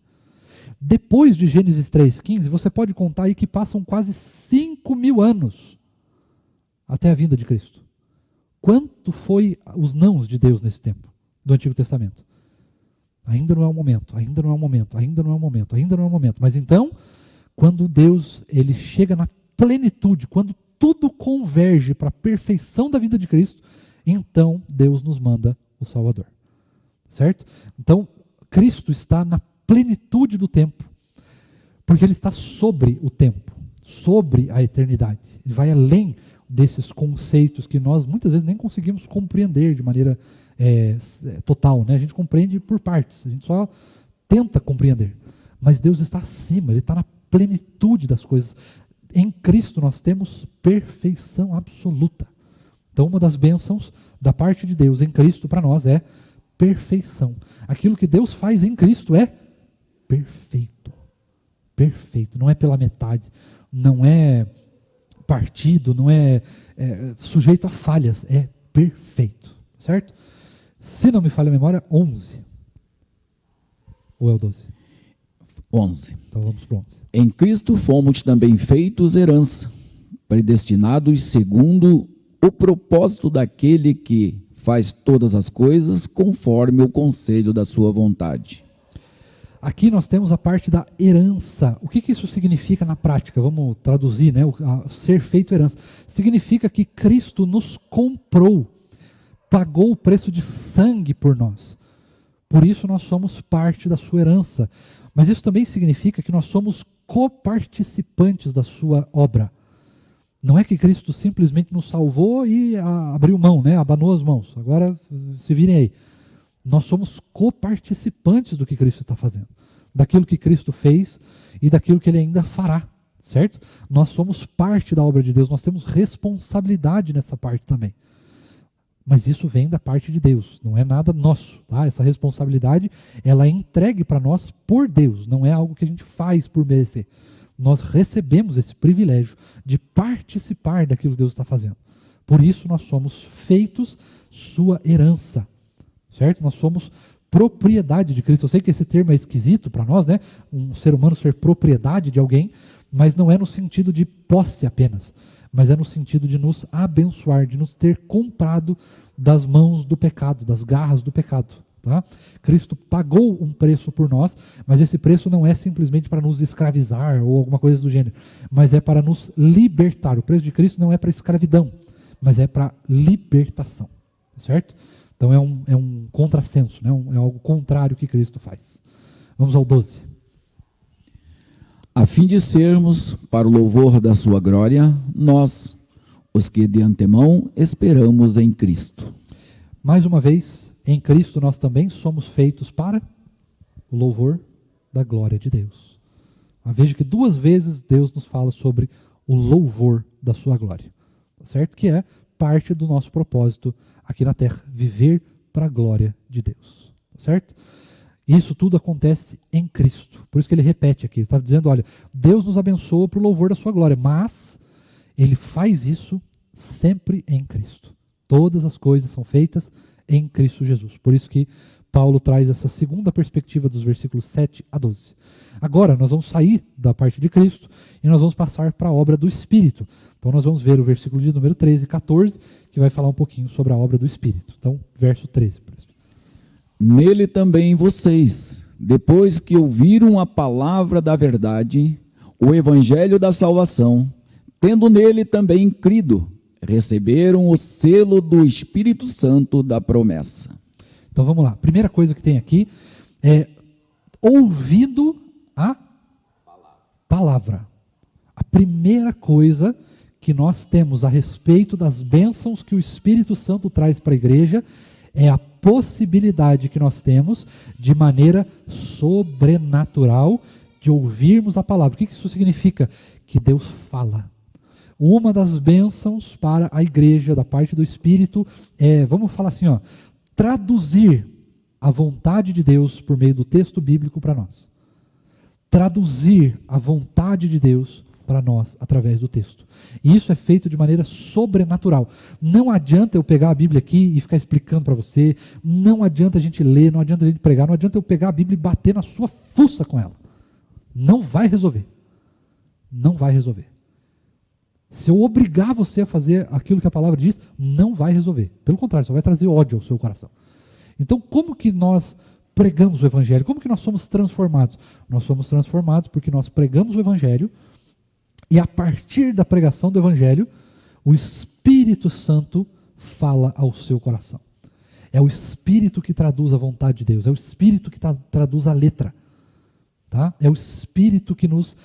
Depois de Gênesis 3,15, você pode contar aí que passam quase 5.000 anos até a vinda de Cristo. Quanto foi os nãos de Deus nesse tempo, do Antigo Testamento? Ainda não é o momento, ainda não é o momento, ainda não é o momento, ainda não é o momento. Mas então, quando Deus ele chega na plenitude, quando tudo converge para a perfeição da vida de Cristo, então Deus nos manda o Salvador. Certo? Então, Cristo está na plenitude do tempo, porque Ele está sobre o tempo, sobre a eternidade. Ele vai além desses conceitos que nós muitas vezes nem conseguimos compreender de maneira total, né? A gente compreende por partes, a gente só tenta compreender. mas Deus está acima, Ele está na plenitude das coisas. Em Cristo nós temos perfeição absoluta. Então, uma das bênçãos da parte de Deus em Cristo para nós é perfeição. Aquilo que Deus faz em Cristo é perfeito. Perfeito. Não é pela metade, não é partido, não é sujeito a falhas, é perfeito. Certo? Se não me falha a memória, 11. Ou é o 12? 11. Então vamos para o 11. Em Cristo fomos também feitos herança, predestinados segundo o propósito daquele que faz todas as coisas conforme o conselho da sua vontade. Aqui nós temos a parte da herança. O que isso significa na prática? Vamos traduzir, né? Ser feito herança. Significa que Cristo nos comprou, pagou o preço de sangue por nós. Por isso nós somos parte da sua herança. Mas isso também significa que nós somos coparticipantes da sua obra. Não é que Cristo simplesmente nos salvou e abriu mão, né? Abanou as mãos. Agora se virem aí. Nós somos coparticipantes do que Cristo está fazendo. Daquilo que Cristo fez e daquilo que Ele ainda fará. Certo? Nós somos parte da obra de Deus. Nós temos responsabilidade nessa parte também. Mas isso vem da parte de Deus, não é nada nosso, tá? Essa responsabilidade, ela é entregue para nós por Deus, não é algo que a gente faz por merecer. Nós recebemos esse privilégio de participar daquilo que Deus está fazendo. Por isso nós somos feitos sua herança, certo? Nós somos propriedade de Cristo. Eu sei que esse termo é esquisito para nós, né? Um ser humano ser propriedade de alguém, mas não é no sentido de posse apenas, mas é no sentido de nos abençoar, de nos ter comprado das mãos do pecado, das garras do pecado. Tá? Cristo pagou um preço por nós, mas esse preço não é simplesmente para nos escravizar ou alguma coisa do gênero, mas é para nos libertar. O preço de Cristo não é para escravidão, mas é para libertação. Certo? Então é um contrassenso, né? É algo contrário que Cristo faz. Vamos ao 12. A fim de sermos, para o louvor da sua glória, nós, os que de antemão esperamos em Cristo. Mais uma vez, em Cristo nós também somos feitos para o louvor da glória de Deus. Veja que 2 vezes Deus nos fala sobre o louvor da sua glória. Certo? Que é parte do nosso propósito aqui na terra, viver para a glória de Deus. Certo? Isso tudo acontece em Cristo. Por isso que ele repete aqui. Ele está dizendo, olha, Deus nos abençoa para o louvor da sua glória, mas Ele faz isso sempre em Cristo. Todas as coisas são feitas em Cristo Jesus. Por isso que Paulo traz essa segunda perspectiva dos versículos 7 a 12. Agora nós vamos sair da parte de Cristo e nós vamos passar para a obra do Espírito. Então nós vamos ver o versículo de número 13 e 14, que vai falar um pouquinho sobre a obra do Espírito. Então, verso 13, por exemplo. Nele também vocês, depois que ouviram a palavra da verdade, o evangelho da salvação, tendo nele também crido, receberam o selo do Espírito Santo da promessa. Então vamos lá. Primeira coisa que tem aqui é ouvido a palavra. A primeira coisa que nós temos a respeito das bênçãos que o Espírito Santo traz para a igreja é a possibilidade que nós temos de maneira sobrenatural de ouvirmos a palavra. O que isso significa? Que Deus fala. Uma das bênçãos para a igreja da parte do Espírito é, vamos falar assim, traduzir a vontade de Deus por meio do texto bíblico para nós. Traduzir a vontade de Deus para nós através do texto. E isso é feito de maneira sobrenatural. Não adianta eu pegar a Bíblia aqui e ficar explicando para você, não adianta a gente ler, não adianta a gente pregar, não adianta eu pegar a Bíblia e bater na sua fuça com ela. Não vai resolver. Não vai resolver. Se eu obrigar você a fazer aquilo que a palavra diz, não vai resolver. Pelo contrário, só vai trazer ódio ao seu coração. Então, como que nós pregamos o Evangelho? Como que nós somos transformados? Nós somos transformados porque nós pregamos o Evangelho e a partir da pregação do Evangelho, o Espírito Santo fala ao seu coração. É o Espírito que traduz a vontade de Deus, é o Espírito que traduz a letra. Tá? É o Espírito que nos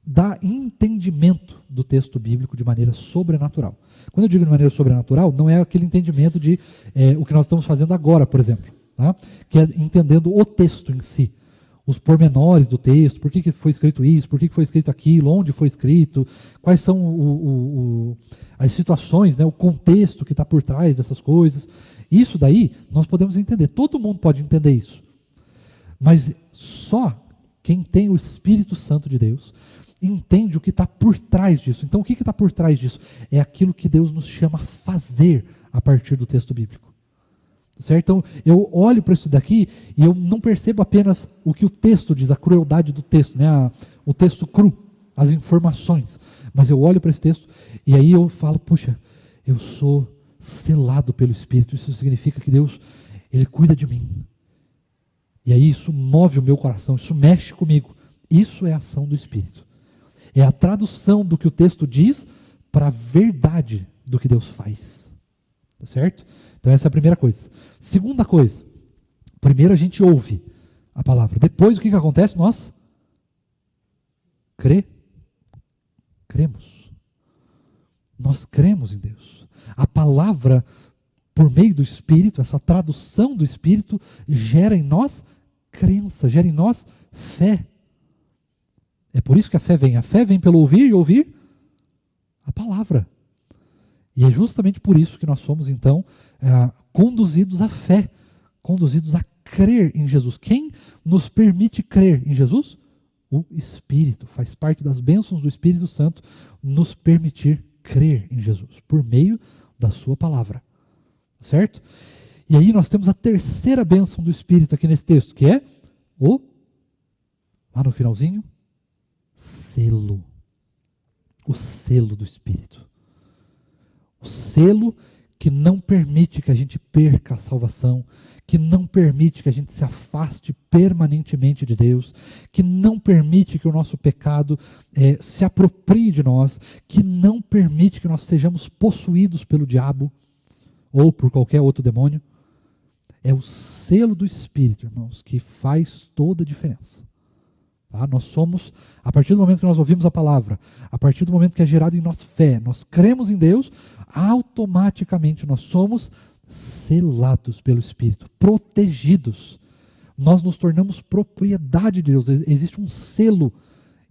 dá entendimento do texto bíblico de maneira sobrenatural. Quando eu digo de maneira sobrenatural, não é aquele entendimento de o que nós estamos fazendo agora, por exemplo, tá? Que é entendendo o texto em si. os pormenores do texto, por que foi escrito isso, por que foi escrito aquilo, onde foi escrito, quais são as situações, né, o contexto que está por trás dessas coisas. Isso daí nós podemos entender, todo mundo pode entender isso. Mas só quem tem o Espírito Santo de Deus entende o que está por trás disso. Então o que está por trás disso? É aquilo que Deus nos chama a fazer a partir do texto bíblico. Certo? Então, eu olho para isso daqui e eu não percebo apenas o que o texto diz, a crueldade do texto, né? O texto cru, as informações. Mas eu olho para esse texto e aí eu falo, puxa, eu sou selado pelo Espírito. Isso significa que Deus, Ele cuida de mim. E aí isso move o meu coração, isso mexe comigo. Isso é a ação do Espírito. É a tradução do que o texto diz para a verdade do que Deus faz. Tá certo? Então essa é a primeira coisa. Segunda coisa, primeiro a gente ouve a palavra. Depois o que acontece? Nós cremos. Nós cremos em Deus. A palavra, por meio do Espírito, essa tradução do Espírito, gera em nós crença, gera em nós fé. É por isso que a fé vem. A fé vem pelo ouvir e ouvir a palavra. E é justamente por isso que nós somos, então, conduzidos à fé, conduzidos a crer em Jesus. Quem nos permite crer em Jesus? O Espírito. Faz parte das bênçãos do Espírito Santo nos permitir crer em Jesus, por meio da sua palavra. Certo? E aí nós temos a terceira bênção do Espírito aqui nesse texto, que é lá no finalzinho, selo. O selo do Espírito. O selo que não permite que a gente perca a salvação, que não permite que a gente se afaste permanentemente de Deus, que não permite que o nosso pecado se aproprie de nós, que não permite que nós sejamos possuídos pelo diabo ou por qualquer outro demônio. É o selo do Espírito, irmãos, que faz toda a diferença. Tá? Nós somos, a partir do momento que nós ouvimos a palavra, a partir do momento que é gerado em nós fé, nós cremos em Deus, automaticamente nós somos selados pelo Espírito, protegidos. Nós nos tornamos propriedade de Deus. Existe um selo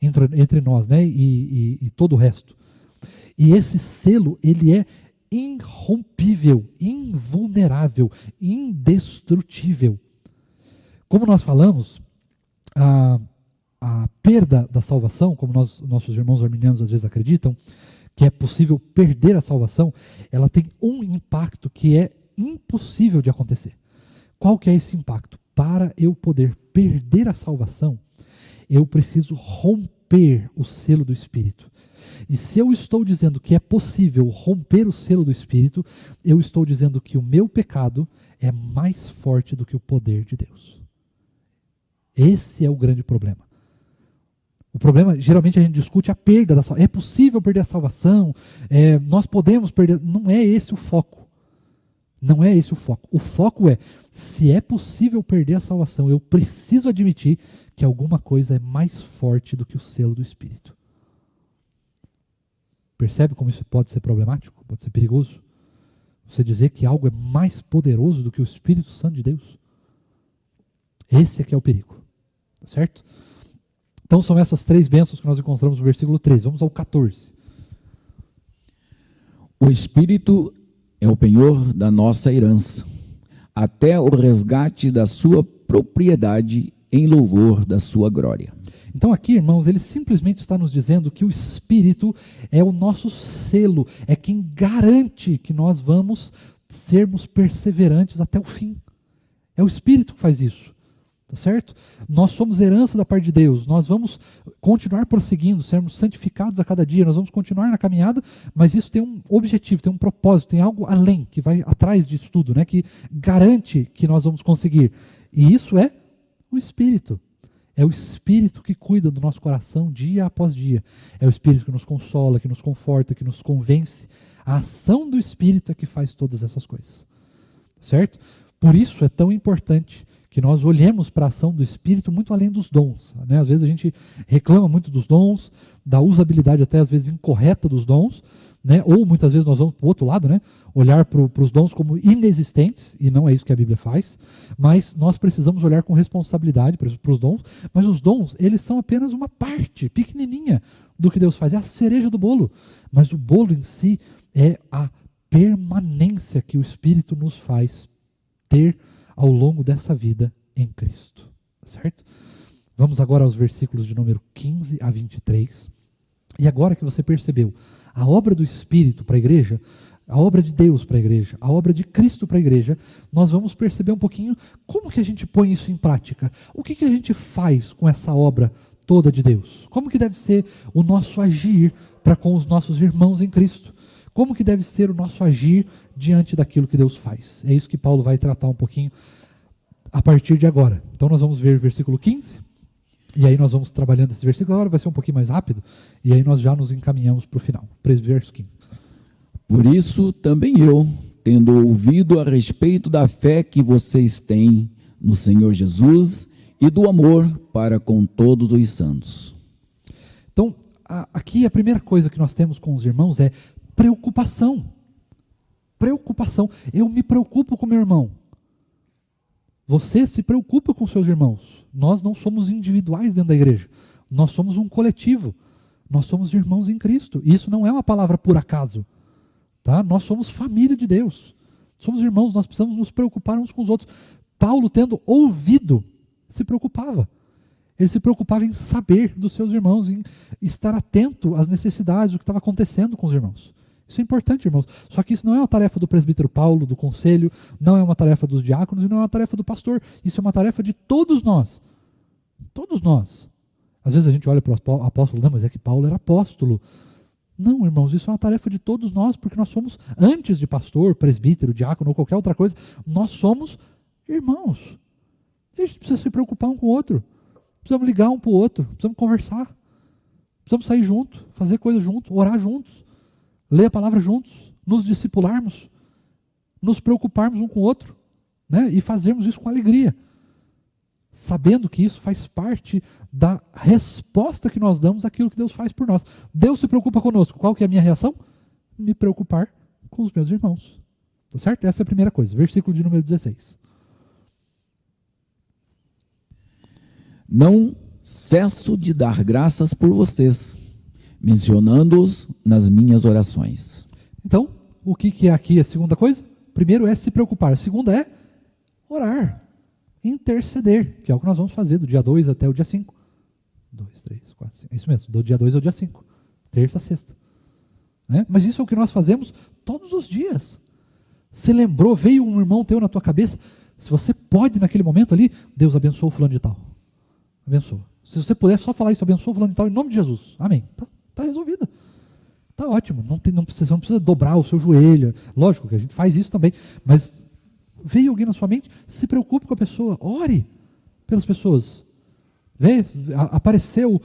entre nós, né? e todo o resto. E esse selo, ele é irrompível, invulnerável, indestrutível. Como nós falamos, a perda da salvação, como nossos irmãos arminianos às vezes acreditam, que é possível perder a salvação, ela tem um impacto que é impossível de acontecer. Qual que é esse impacto? Para eu poder perder a salvação, eu preciso romper o selo do Espírito. E se eu estou dizendo que é possível romper o selo do Espírito, eu estou dizendo que o meu pecado é mais forte do que o poder de Deus. Esse é o grande problema. O problema, geralmente a gente discute a perda da salvação. É possível perder a salvação? Nós podemos perder. Não é esse o foco. Não é esse o foco. O foco é, se é possível perder a salvação, eu preciso admitir que alguma coisa é mais forte do que o selo do Espírito. Percebe como isso pode ser problemático? Pode ser perigoso? Você dizer que algo é mais poderoso do que o Espírito Santo de Deus. Esse é que é o perigo. Tá certo? Então são essas três bênçãos que nós encontramos no versículo 13. Vamos ao 14. O Espírito é o penhor da nossa herança, até o resgate da sua propriedade em louvor da sua glória. Então aqui, irmãos, ele simplesmente está nos dizendo que o Espírito é o nosso selo, é quem garante que nós vamos sermos perseverantes até o fim. É o Espírito que faz isso. Tá certo? Nós somos herança da parte de Deus, nós vamos continuar prosseguindo, sermos santificados a cada dia, nós vamos continuar na caminhada, mas isso tem um objetivo, tem um propósito, tem algo além, que vai atrás disso tudo, né? Que garante que nós vamos conseguir. E isso é o Espírito. É o Espírito que cuida do nosso coração dia após dia. É o Espírito que nos consola, que nos conforta, que nos convence. A ação do Espírito é que faz todas essas coisas. Certo? Por isso é tão importante que nós olhemos para a ação do Espírito muito além dos dons. Né? Às vezes a gente reclama muito dos dons, da usabilidade até às vezes incorreta dos dons, né? Ou muitas vezes nós vamos para o outro lado, né? Olhar para os dons como inexistentes, e não é isso que a Bíblia faz, mas nós precisamos olhar com responsabilidade para os dons, mas os dons, eles são apenas uma parte pequenininha do que Deus faz, é a cereja do bolo, mas o bolo em si é a permanência que o Espírito nos faz ter ao longo dessa vida em Cristo, certo? Vamos agora aos versículos de número 15 a 23. E agora que você percebeu a obra do Espírito para a igreja, a obra de Deus para a igreja, a obra de Cristo para a igreja, nós vamos perceber um pouquinho como que a gente põe isso em prática. O que a gente faz com essa obra toda de Deus? Como que deve ser o nosso agir para com os nossos irmãos em Cristo? Como que deve ser o nosso agir diante daquilo que Deus faz? É isso que Paulo vai tratar um pouquinho a partir de agora. Então nós vamos ver versículo 15. E aí nós vamos trabalhando esse versículo, agora vai ser um pouquinho mais rápido, e aí nós já nos encaminhamos para o final. Verso 15. Por isso também eu, tendo ouvido a respeito da fé que vocês têm no Senhor Jesus e do amor para com todos os santos. Então, aqui a primeira coisa que nós temos com os irmãos é preocupação. Preocupação. Eu me preocupo com meu irmão. Você se preocupa com seus irmãos. Nós não somos individuais dentro da igreja. Nós somos um coletivo. Nós somos irmãos em Cristo. E isso não é uma palavra por acaso. Tá? Nós somos família de Deus. Somos irmãos, nós precisamos nos preocupar uns com os outros. Paulo, tendo ouvido, se preocupava. Ele se preocupava em saber dos seus irmãos, em estar atento às necessidades, do que estava acontecendo com os irmãos. Isso é importante, irmãos. Só que isso não é uma tarefa do presbítero Paulo, do conselho, não é uma tarefa dos diáconos e não é uma tarefa do pastor. Isso é uma tarefa de todos nós. Todos nós. Às vezes a gente olha para o apóstolo, não, mas é que Paulo era apóstolo. Não, irmãos, isso é uma tarefa de todos nós, porque nós somos, antes de pastor, presbítero, diácono ou qualquer outra coisa, nós somos irmãos. E a gente precisa se preocupar um com o outro. Precisamos ligar um para o outro, precisamos conversar. Precisamos sair juntos, fazer coisas juntos, orar juntos. Ler a palavra juntos, nos discipularmos, nos preocuparmos um com o outro, né? E fazermos isso com alegria, sabendo que isso faz parte da resposta que nós damos àquilo que Deus faz por nós. Deus se preocupa conosco. Qual que é a minha reação? Me preocupar com os meus irmãos. Tá certo? Essa é a primeira coisa. Versículo de número 16. Não cesso de dar graças por vocês, mencionando-os nas minhas orações. Então, o que é aqui a segunda coisa? Primeiro é se preocupar. A segunda é orar, interceder, que é o que nós vamos fazer do dia 2 até o dia 5. 2, 3, 4, 5. É isso mesmo, do dia 2 ao dia 5. Terça, sexta. Né? Mas isso é o que nós fazemos todos os dias. Você lembrou, veio um irmão teu na tua cabeça, se você pode naquele momento ali, Deus abençoa o fulano de tal. Abençoa. Se você puder só falar isso, abençoa o fulano de tal, em nome de Jesus. Amém. Está resolvido. Está ótimo. Não precisa dobrar o seu joelho. Lógico que a gente faz isso também. Mas veio alguém na sua mente, se preocupe com a pessoa. Ore pelas pessoas. Apareceu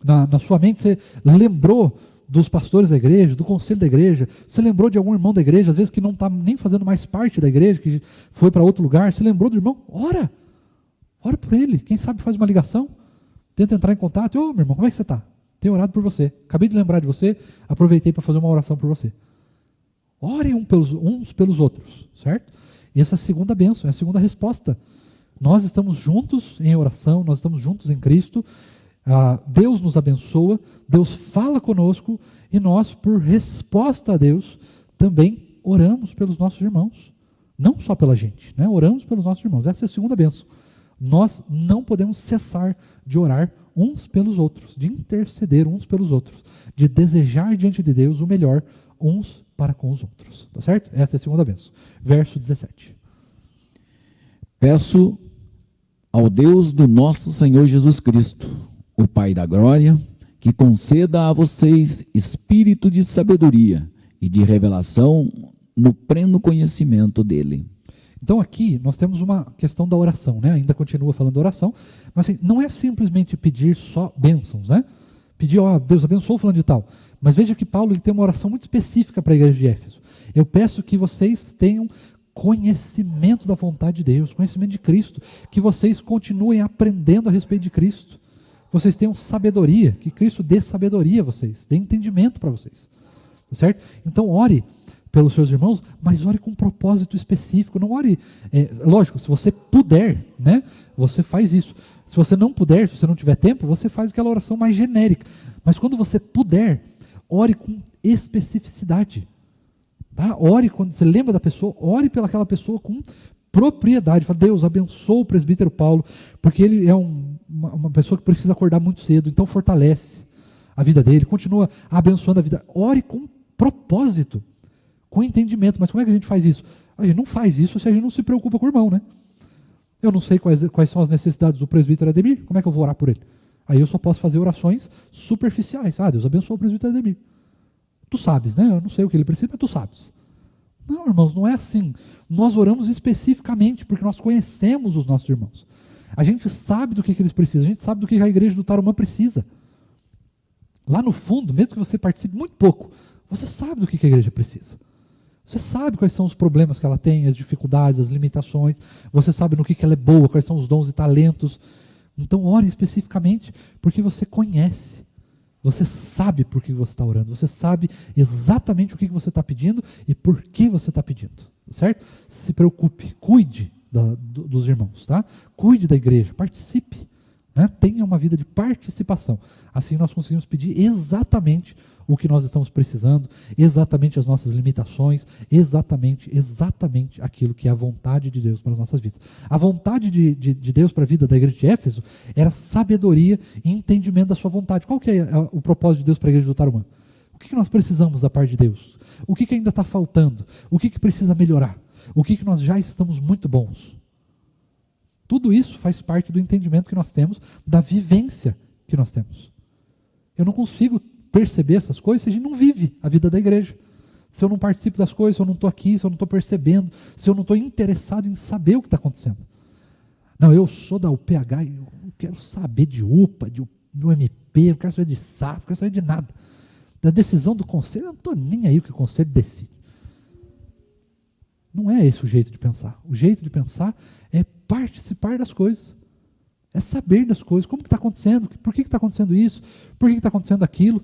na sua mente, você lembrou dos pastores da igreja, do conselho da igreja. Você lembrou de algum irmão da igreja, às vezes que não está nem fazendo mais parte da igreja, que foi para outro lugar. Você lembrou do irmão? Ora por ele. Quem sabe faz uma ligação. Tenta entrar em contato. Ô, meu irmão, como é que você está? Tenho orado por você. Acabei de lembrar de você, aproveitei para fazer uma oração por você. Orem uns pelos outros, certo? E essa é a segunda bênção, é a segunda resposta. Nós estamos juntos em oração, nós estamos juntos em Cristo. Deus nos abençoa, Deus fala conosco e nós, por resposta a Deus, também oramos pelos nossos irmãos. Não só pela gente, né? Oramos pelos nossos irmãos. Essa é a segunda bênção. Nós não podemos cessar de orar uns pelos outros, de interceder uns pelos outros, de desejar diante de Deus o melhor uns para com os outros. Tá certo? Essa é a segunda bênção. Verso 17. Peço ao Deus do nosso Senhor Jesus Cristo, o Pai da glória, que conceda a vocês espírito de sabedoria e de revelação no pleno conhecimento dele. Então aqui nós temos uma questão da oração, né? Ainda continua falando da oração, mas assim, não é simplesmente pedir só bênçãos, né? Pedir, ó, Deus abençoe o fulano de tal. Mas veja que Paulo ele tem uma oração muito específica para a igreja de Éfeso. Eu peço que vocês tenham conhecimento da vontade de Deus, conhecimento de Cristo, que vocês continuem aprendendo a respeito de Cristo. vocês tenham sabedoria, que Cristo dê sabedoria a vocês, dê entendimento para vocês, tá certo? Então ore pelos seus irmãos, mas ore com um propósito específico, não ore, lógico, se você puder, né, você faz isso. Se você não puder, se você não tiver tempo, você faz aquela oração mais genérica, mas quando você puder, ore com especificidade, tá? Ore quando você lembra da pessoa, ore pelaquela pessoa com propriedade. Fala: Deus, abençoa o presbítero Paulo, porque ele é uma pessoa que precisa acordar muito cedo, então fortalece a vida dele, continua abençoando a vida. Ore com propósito, com entendimento. Mas como é que a gente faz isso? A gente não faz isso se a gente não se preocupa com o irmão, né? Eu não sei quais são as necessidades do presbítero Ademir, como é que eu vou orar por ele? Aí eu só posso fazer orações superficiais. Deus abençoa o presbítero Ademir. Tu sabes, né? Eu não sei o que ele precisa, mas tu sabes. Não, irmãos, não é assim. Nós oramos especificamente porque nós conhecemos os nossos irmãos. A gente sabe do que eles precisam, a gente sabe do que a igreja do Tarumã precisa. Lá no fundo, mesmo que você participe muito pouco, você sabe do que a igreja precisa. Você sabe quais são os problemas que ela tem, as dificuldades, as limitações. Você sabe no que ela é boa, quais são os dons e talentos. Então ore especificamente, porque você conhece. Você sabe por que você está orando. Você sabe exatamente o que você está pedindo e por que você está pedindo. Certo? Se preocupe, cuide dos irmãos. Tá? Cuide da igreja, participe. Né? Tenha uma vida de participação. Assim nós conseguimos pedir exatamente o que nós estamos precisando, exatamente as nossas limitações, exatamente aquilo que é a vontade de Deus para as nossas vidas. A vontade de Deus para a vida da igreja de Éfeso era sabedoria e entendimento da sua vontade. Qual que é o propósito de Deus para a igreja do Tarumã? O que nós precisamos da parte de Deus? O que ainda está faltando? O que precisa melhorar? O que nós já estamos muito bons? Tudo isso faz parte do entendimento que nós temos, da vivência que nós temos. Eu não consigo perceber essas coisas se a gente não vive a vida da igreja. Se eu não participo das coisas, se eu não estou aqui, se eu não estou percebendo, se eu não estou interessado em saber o que está acontecendo. Não, eu sou da UPH e eu não quero saber de UPA, de UMP, não quero saber de SAF, não quero saber de nada. Da decisão do conselho, eu não estou nem aí o que o conselho decide. Não é esse o jeito de pensar. O jeito de pensar é participar das coisas. É saber das coisas, como que está acontecendo, por que está acontecendo isso, por que está acontecendo aquilo.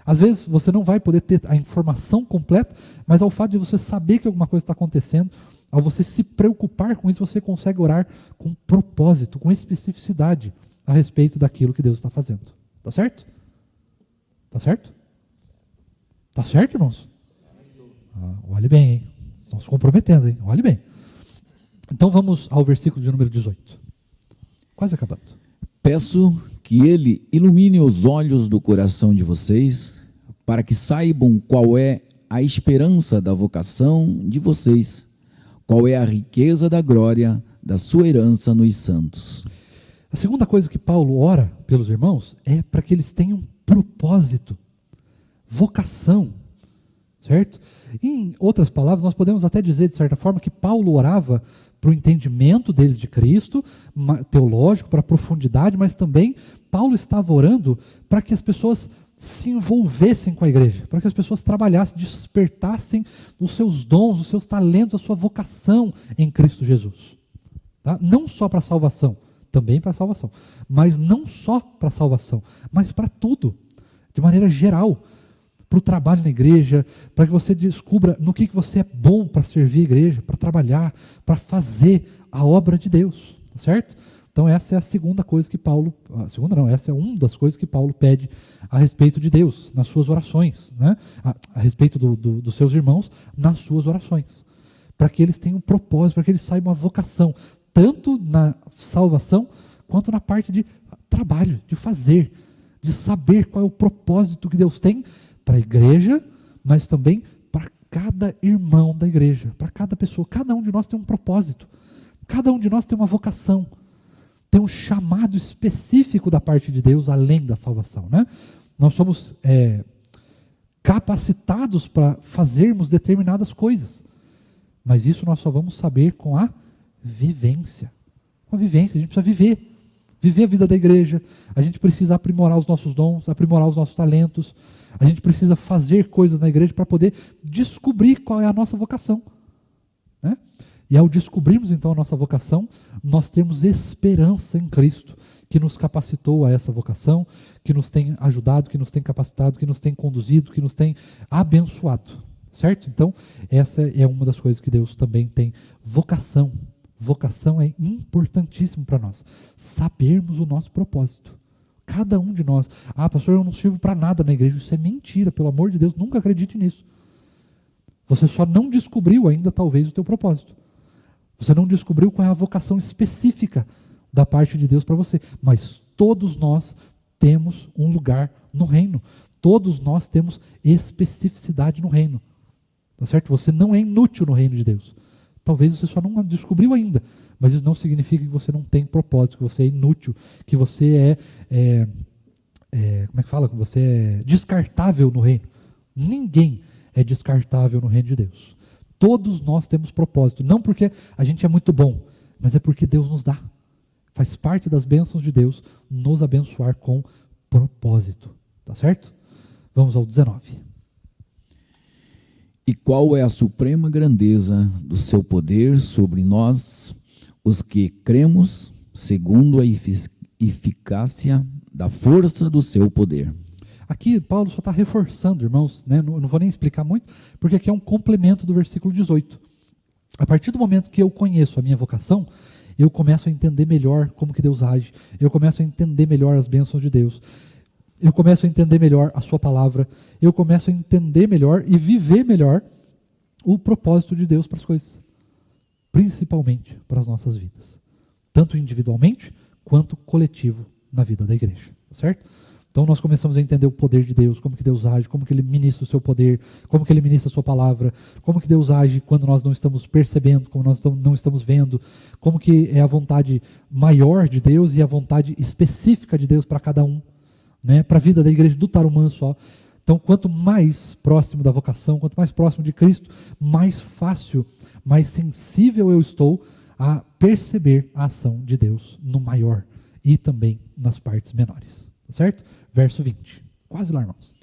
Às vezes você não vai poder ter a informação completa, mas ao fato de você saber que alguma coisa está acontecendo, ao você se preocupar com isso, você consegue orar com propósito, com especificidade a respeito daquilo que Deus está fazendo. Tá certo? Tá certo? Tá certo, irmãos? Olhe bem, hein? Estão se comprometendo, hein? Olhe bem. Então vamos ao versículo de número 18. Quase acabando. Peço que Ele ilumine os olhos do coração de vocês, para que saibam qual é a esperança da vocação de vocês, qual é a riqueza da glória da sua herança nos santos. A segunda coisa que Paulo ora pelos irmãos é para que eles tenham propósito, vocação, certo? Em outras palavras, nós podemos até dizer, de certa forma, que Paulo orava para o entendimento deles de Cristo, teológico, para a profundidade, mas também Paulo estava orando para que as pessoas se envolvessem com a igreja, para que as pessoas trabalhassem, despertassem os seus dons, os seus talentos, a sua vocação em Cristo Jesus. Tá? Não só para a salvação, também para a salvação, mas não só para a salvação, mas para tudo, de maneira geral, para o trabalho na igreja, para que você descubra no que você é bom para servir a igreja, para trabalhar, para fazer a obra de Deus, tá certo? Então essa é a segunda coisa que Paulo, essa é uma das coisas que Paulo pede a respeito de Deus, nas suas orações, né? A respeito dos seus irmãos, nas suas orações, para que eles tenham um propósito, para que eles saibam a vocação, tanto na salvação, quanto na parte de trabalho, de fazer, de saber qual é o propósito que Deus tem para a igreja, mas também para cada irmão da igreja, para cada pessoa. Cada um de nós tem um propósito, cada um de nós tem uma vocação, tem um chamado específico da parte de Deus, além da salvação, né? Nós somos capacitados para fazermos determinadas coisas, mas isso nós só vamos saber com a vivência. Com a vivência, a gente precisa viver a vida da igreja, a gente precisa aprimorar os nossos dons, aprimorar os nossos talentos, a gente precisa fazer coisas na igreja para poder descobrir qual é a nossa vocação, né? E ao descobrirmos então a nossa vocação, nós temos esperança em Cristo, que nos capacitou a essa vocação, que nos tem ajudado, que nos tem capacitado, que nos tem conduzido, que nos tem abençoado, certo? Então, essa é uma das coisas que Deus também tem. Vocação. Vocação é importantíssimo para nós. Sabermos o nosso propósito. Cada um de nós. Ah, pastor, eu não sirvo para nada na igreja. Isso é mentira, pelo amor de Deus, nunca acredite nisso. Você só não descobriu ainda, talvez, o teu propósito. Você não descobriu qual é a vocação específica da parte de Deus para você. Mas todos nós temos um lugar no reino. Todos nós temos especificidade no reino. Tá certo? Você não é inútil no reino de Deus. Talvez você só não descobriu ainda. Mas isso não significa que você não tem propósito, que você é inútil, que você como é que fala? Que você é descartável no reino. Ninguém é descartável no reino de Deus. Todos nós temos propósito, não porque a gente é muito bom, mas é porque Deus nos dá. Faz parte das bênçãos de Deus nos abençoar com propósito. Tá certo? Vamos ao 19. E qual é a suprema grandeza do seu poder sobre nós, os que cremos, segundo a eficácia da força do seu poder? Aqui Paulo só está reforçando, irmãos, né? Não vou nem explicar muito, porque aqui é um complemento do versículo 18. A partir do momento que eu conheço a minha vocação, eu começo a entender melhor como que Deus age, eu começo a entender melhor as bênçãos de Deus, eu começo a entender melhor a sua palavra, eu começo a entender melhor e viver melhor o propósito de Deus para as coisas, principalmente para as nossas vidas, tanto individualmente quanto coletivo na vida da igreja, certo? Então nós começamos a entender o poder de Deus, como que Deus age, como que Ele ministra o seu poder, como que Ele ministra a sua palavra, como que Deus age quando nós não estamos percebendo, como nós não estamos vendo, como que é a vontade maior de Deus e a vontade específica de Deus para cada um, né? Para a vida da igreja do Tarumã só. Então, quanto mais próximo da vocação, quanto mais próximo de Cristo, mais fácil, mais sensível eu estou a perceber a ação de Deus no maior e também nas partes menores. Tá certo? Verso 20. Quase lá, irmãos.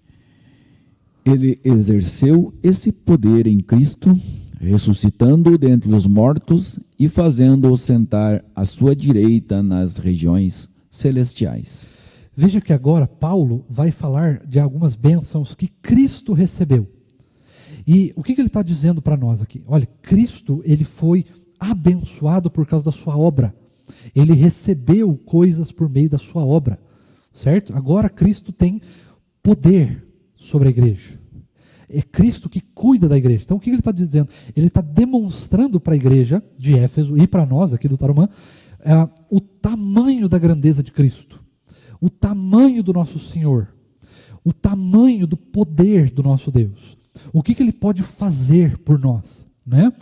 Ele exerceu esse poder em Cristo, ressuscitando-o dentre os mortos e fazendo-o sentar à sua direita nas regiões celestiais. Veja que agora Paulo vai falar de algumas bênçãos que Cristo recebeu. E o que ele está dizendo para nós aqui? Olha, Cristo, ele foi abençoado por causa da sua obra. Ele recebeu coisas por meio da sua obra, certo? Agora Cristo tem poder sobre a igreja. É Cristo que cuida da igreja. Então o que ele está dizendo? Ele está demonstrando para a igreja de Éfeso e para nós aqui do Tarumã o tamanho da grandeza de Cristo, o tamanho do nosso Senhor, o tamanho do poder do nosso Deus. O que Ele pode fazer por nós, né?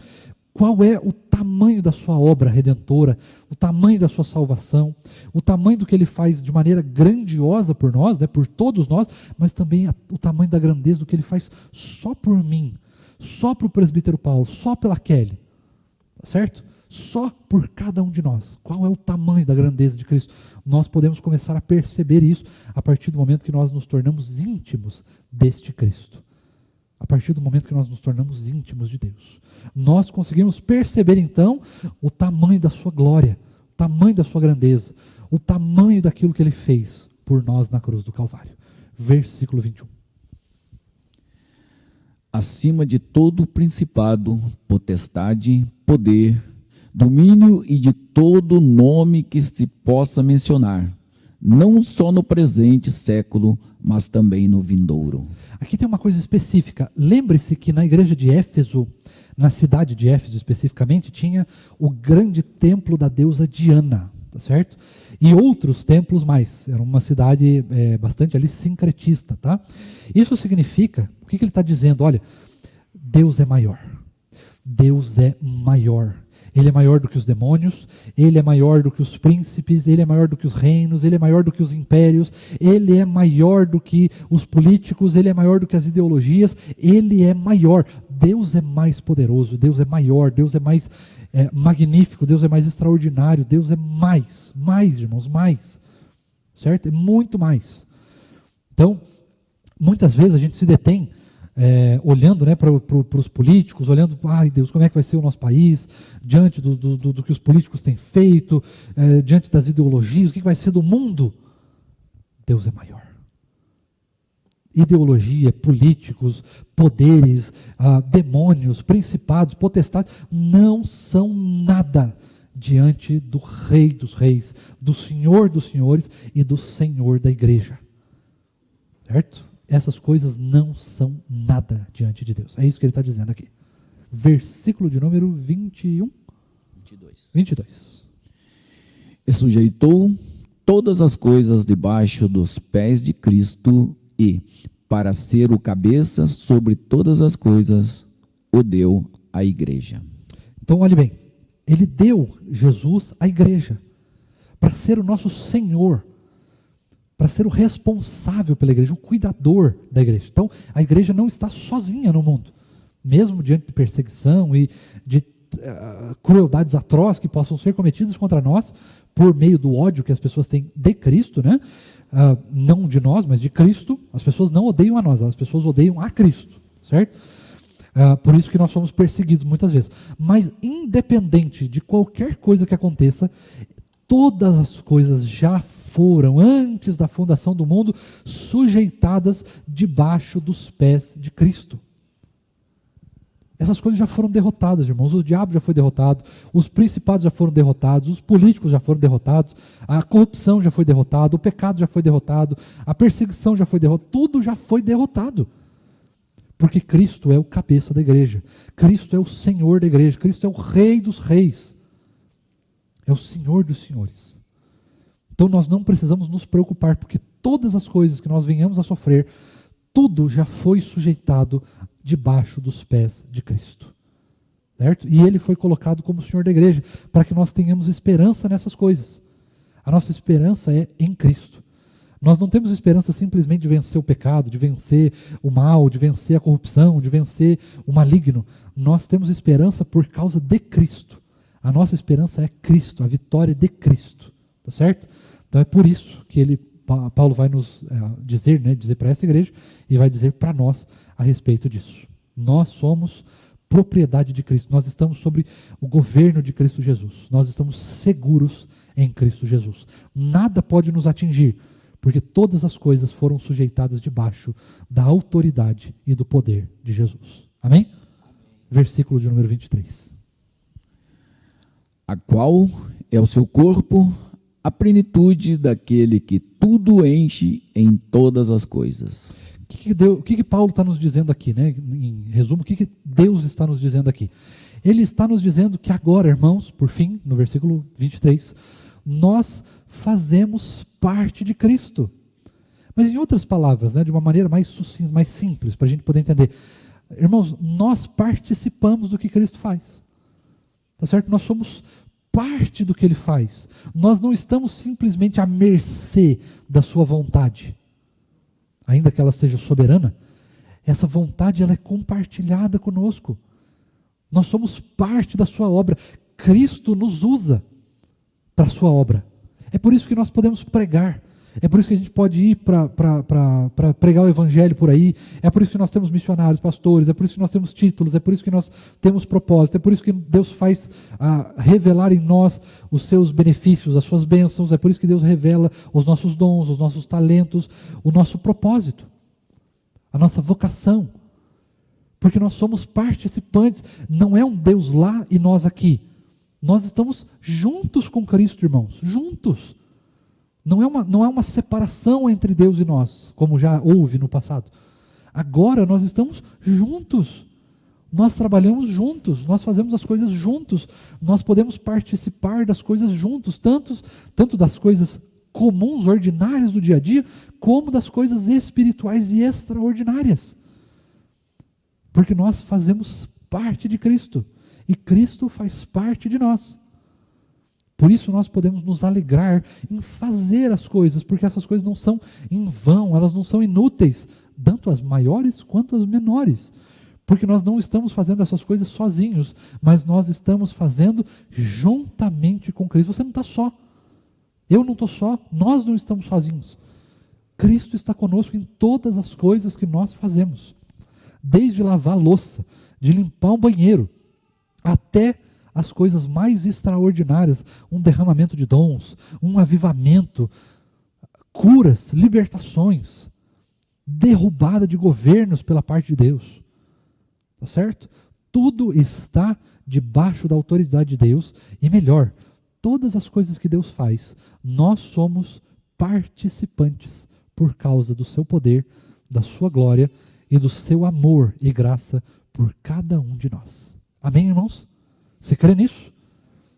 Qual é o tamanho da sua obra redentora, o tamanho da sua salvação, o tamanho do que Ele faz de maneira grandiosa por nós, né, por todos nós, mas também o tamanho da grandeza do que Ele faz só por mim, só para o presbítero Paulo, só pela Kelly, tá certo? Só por cada um de nós. Qual é o tamanho da grandeza de Cristo? Nós podemos começar a perceber isso a partir do momento que nós nos tornamos íntimos deste Cristo. A partir do momento que nós nos tornamos íntimos de Deus. Nós conseguimos perceber então o tamanho da sua glória, o tamanho da sua grandeza, o tamanho daquilo que Ele fez por nós na cruz do Calvário. Versículo 21. Acima de todo principado, potestade, poder, domínio e de todo nome que se possa mencionar, não só no presente século, mas também no vindouro. Aqui tem uma coisa específica. Lembre-se que na igreja de Éfeso, na cidade de Éfeso especificamente, tinha o grande templo da deusa Diana, tá certo? E outros templos mais. Era uma cidade bastante ali sincretista, tá? Isso significa, o que ele está dizendo? Olha, Deus é maior. Deus é maior. Ele é maior do que os demônios, Ele é maior do que os príncipes, Ele é maior do que os reinos, Ele é maior do que os impérios, Ele é maior do que os políticos, Ele é maior do que as ideologias, Ele é maior. Deus é mais poderoso, Deus é maior, Deus é mais magnífico, Deus é mais extraordinário, Deus é mais, irmãos, mais. Certo? É muito mais. Então, muitas vezes a gente se detém olhando, né, para os políticos, olhando, ai Deus, como é que vai ser o nosso país, diante do que os políticos têm feito, diante das ideologias, o que vai ser do mundo? Deus é maior. Ideologia, políticos, poderes, demônios, principados, potestades, não são nada diante do Rei dos Reis, do Senhor dos Senhores e do Senhor da igreja. Certo? Essas coisas não são nada diante de Deus. É isso que ele está dizendo aqui. Versículo de número 21. 22. E sujeitou todas as coisas debaixo dos pés de Cristo e, para ser o cabeça sobre todas as coisas, o deu à igreja. Então, olhe bem, ele deu Jesus à igreja, para ser o nosso Senhor, para ser o responsável pela igreja, o cuidador da igreja. Então, a igreja não está sozinha no mundo, mesmo diante de perseguição e de crueldades atrozes que possam ser cometidas contra nós, por meio do ódio que as pessoas têm de Cristo, né? Não de nós, mas de Cristo. As pessoas não odeiam a nós, as pessoas odeiam a Cristo, certo? Por isso que nós somos perseguidos muitas vezes. Mas independente de qualquer coisa que aconteça, todas as coisas já foram, antes da fundação do mundo, sujeitadas debaixo dos pés de Cristo. Essas coisas já foram derrotadas, irmãos. O diabo já foi derrotado, os principados já foram derrotados, os políticos já foram derrotados, a corrupção já foi derrotada, o pecado já foi derrotado, a perseguição já foi derrotada, tudo já foi derrotado. Porque Cristo é o cabeça da igreja, Cristo é o Senhor da igreja, Cristo é o Rei dos reis, é o Senhor dos senhores. Então nós não precisamos nos preocupar, porque todas as coisas que nós venhamos a sofrer, tudo já foi sujeitado debaixo dos pés de Cristo, certo? E ele foi colocado como Senhor da igreja, para que nós tenhamos esperança nessas coisas. A nossa esperança é em Cristo. Nós não temos esperança simplesmente de vencer o pecado, de vencer o mal, de vencer a corrupção, de vencer o maligno. Nós temos esperança por causa de Cristo. A nossa esperança é Cristo, a vitória de Cristo, tá certo? Então é por isso que Paulo vai nos dizer, né, dizer para essa igreja e vai dizer para nós a respeito disso. Nós somos propriedade de Cristo, nós estamos sobre o governo de Cristo Jesus, nós estamos seguros em Cristo Jesus. Nada pode nos atingir, porque todas as coisas foram sujeitadas debaixo da autoridade e do poder de Jesus. Amém? Versículo de número 23. A qual é o seu corpo, a plenitude daquele que tudo enche em todas as coisas. O que Paulo está nos dizendo aqui, né? Em resumo, o que Deus está nos dizendo aqui? Ele está nos dizendo que agora, irmãos, por fim, no versículo 23, nós fazemos parte de Cristo. Mas em outras palavras, né, de uma maneira mais sucinta, mais simples, para a gente poder entender. Irmãos, nós participamos do que Cristo faz. Tá certo? Nós somos parte do que Ele faz. Nós não estamos simplesmente à mercê da sua vontade. Ainda que ela seja soberana, essa vontade ela é compartilhada conosco. Nós somos parte da sua obra. Cristo nos usa para a sua obra. É por isso que nós podemos pregar. É por isso que a gente pode ir para pregar o evangelho por aí. É por isso que nós temos missionários, pastores. É por isso que nós temos títulos. É por isso que nós temos propósito. É por isso que Deus faz revelar em nós os seus benefícios, as suas bênçãos. É por isso que Deus revela os nossos dons, os nossos talentos, o nosso propósito, a nossa vocação. Porque nós somos participantes. Não é um Deus lá e nós aqui. Nós estamos juntos com Cristo, irmãos. Juntos. Não é uma separação entre Deus e nós, como já houve no passado. Agora nós estamos juntos. Nós trabalhamos juntos, nós fazemos as coisas juntos. Nós podemos participar das coisas juntos, tanto das coisas comuns, ordinárias do dia a dia, como das coisas espirituais e extraordinárias. Porque nós fazemos parte de Cristo, e Cristo faz parte de nós. Por isso nós podemos nos alegrar em fazer as coisas, porque essas coisas não são em vão, elas não são inúteis, tanto as maiores quanto as menores. Porque nós não estamos fazendo essas coisas sozinhos, mas nós estamos fazendo juntamente com Cristo. Você não está só, eu não estou só, nós não estamos sozinhos. Cristo está conosco em todas as coisas que nós fazemos. desde lavar a louça, de limpar um banheiro, até as coisas mais extraordinárias, um derramamento de dons, um avivamento, curas, libertações, derrubada de governos pela parte de Deus. Tá certo? Tudo está debaixo da autoridade de Deus, e melhor, todas as coisas que Deus faz, nós somos participantes por causa do seu poder, da sua glória e do seu amor e graça por cada um de nós. Amém, irmãos? Você crê nisso?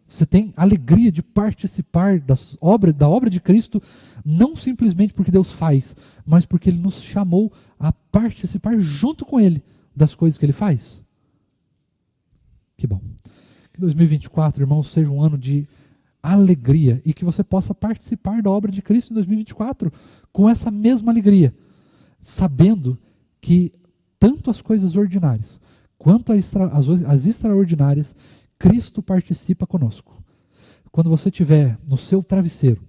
Você tem alegria de participar da obra de Cristo, não simplesmente porque Deus faz, mas porque Ele nos chamou a participar junto com Ele das coisas que Ele faz? Que bom. Que 2024, irmãos, seja um ano de alegria e que você possa participar da obra de Cristo em 2024 com essa mesma alegria, sabendo que tanto as coisas ordinárias quanto as extraordinárias, Cristo participa conosco. Quando você estiver no seu travesseiro,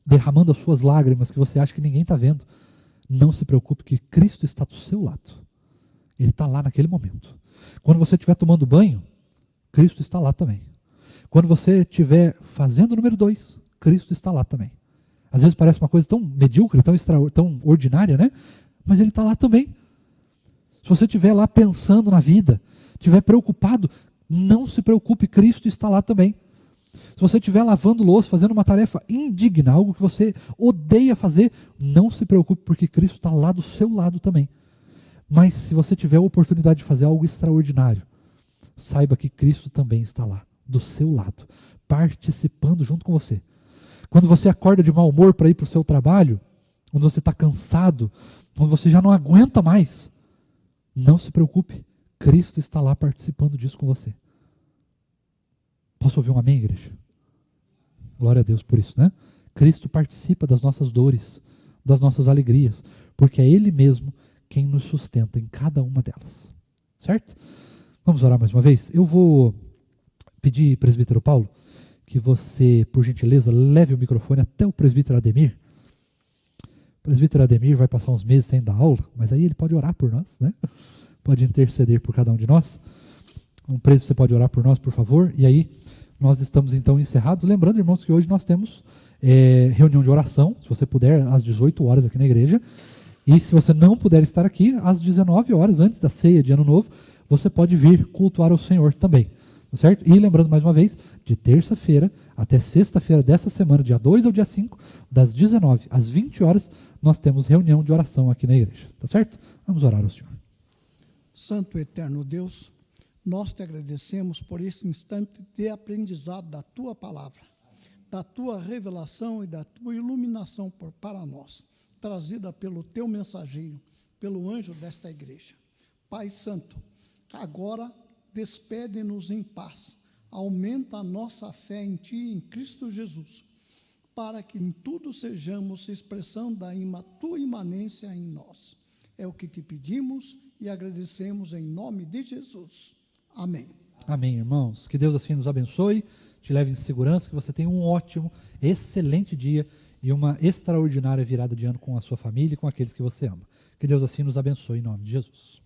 derramando as suas lágrimas que você acha que ninguém está vendo, não se preocupe que Cristo está do seu lado. Ele está lá naquele momento. Quando você estiver tomando banho, Cristo está lá também. Quando você estiver fazendo o número 2, Cristo está lá também. Às vezes parece uma coisa tão medíocre, tão ordinária, né? Mas Ele está lá também. Se você estiver lá pensando na vida, estiver preocupado, não se preocupe, Cristo está lá também. Se você estiver lavando louça, fazendo uma tarefa indigna, algo que você odeia fazer, não se preocupe, porque Cristo está lá do seu lado também. Mas se você tiver a oportunidade de fazer algo extraordinário, saiba que Cristo também está lá, do seu lado, participando junto com você. Quando você acorda de mau humor para ir para o seu trabalho, quando você está cansado, quando você já não aguenta mais, não se preocupe, Cristo está lá participando disso com você. Posso ouvir um amém, igreja? Glória a Deus por isso, né? Cristo participa das nossas dores, das nossas alegrias, porque é Ele mesmo quem nos sustenta em cada uma delas. Certo? Vamos orar mais uma vez? Eu vou pedir, presbítero Paulo, que você, por gentileza, leve o microfone até o presbítero Ademir. O presbítero Ademir vai passar uns meses sem dar aula, mas aí ele pode orar por nós, né? Pode interceder por cada um de nós. Um presbítero, você pode orar por nós, por favor? E aí, nós estamos então encerrados. Lembrando, irmãos, que hoje nós temos reunião de oração, se você puder, às 18 horas aqui na igreja. E se você não puder estar aqui, às 19 horas, antes da ceia de Ano Novo, você pode vir cultuar ao Senhor também. Certo? E lembrando mais uma vez, de terça-feira até sexta-feira dessa semana, dia 2 ao dia 5, das 19 às 20 horas, nós temos reunião de oração aqui na igreja. Tá certo? Vamos orar ao Senhor. Santo e eterno Deus, nós te agradecemos por esse instante de aprendizado da Tua palavra, da Tua revelação e da Tua iluminação para nós, trazida pelo Teu mensageiro, pelo anjo desta igreja. Pai Santo, agora despede-nos em paz, aumenta a nossa fé em Ti, em Cristo Jesus, para que em tudo sejamos expressão da Tua imanência em nós. É o que te pedimos e agradecemos em nome de Jesus. Amém. Amém, irmãos. Que Deus assim nos abençoe, te leve em segurança, que você tenha um ótimo, excelente dia e uma extraordinária virada de ano com a sua família e com aqueles que você ama. Que Deus assim nos abençoe em nome de Jesus.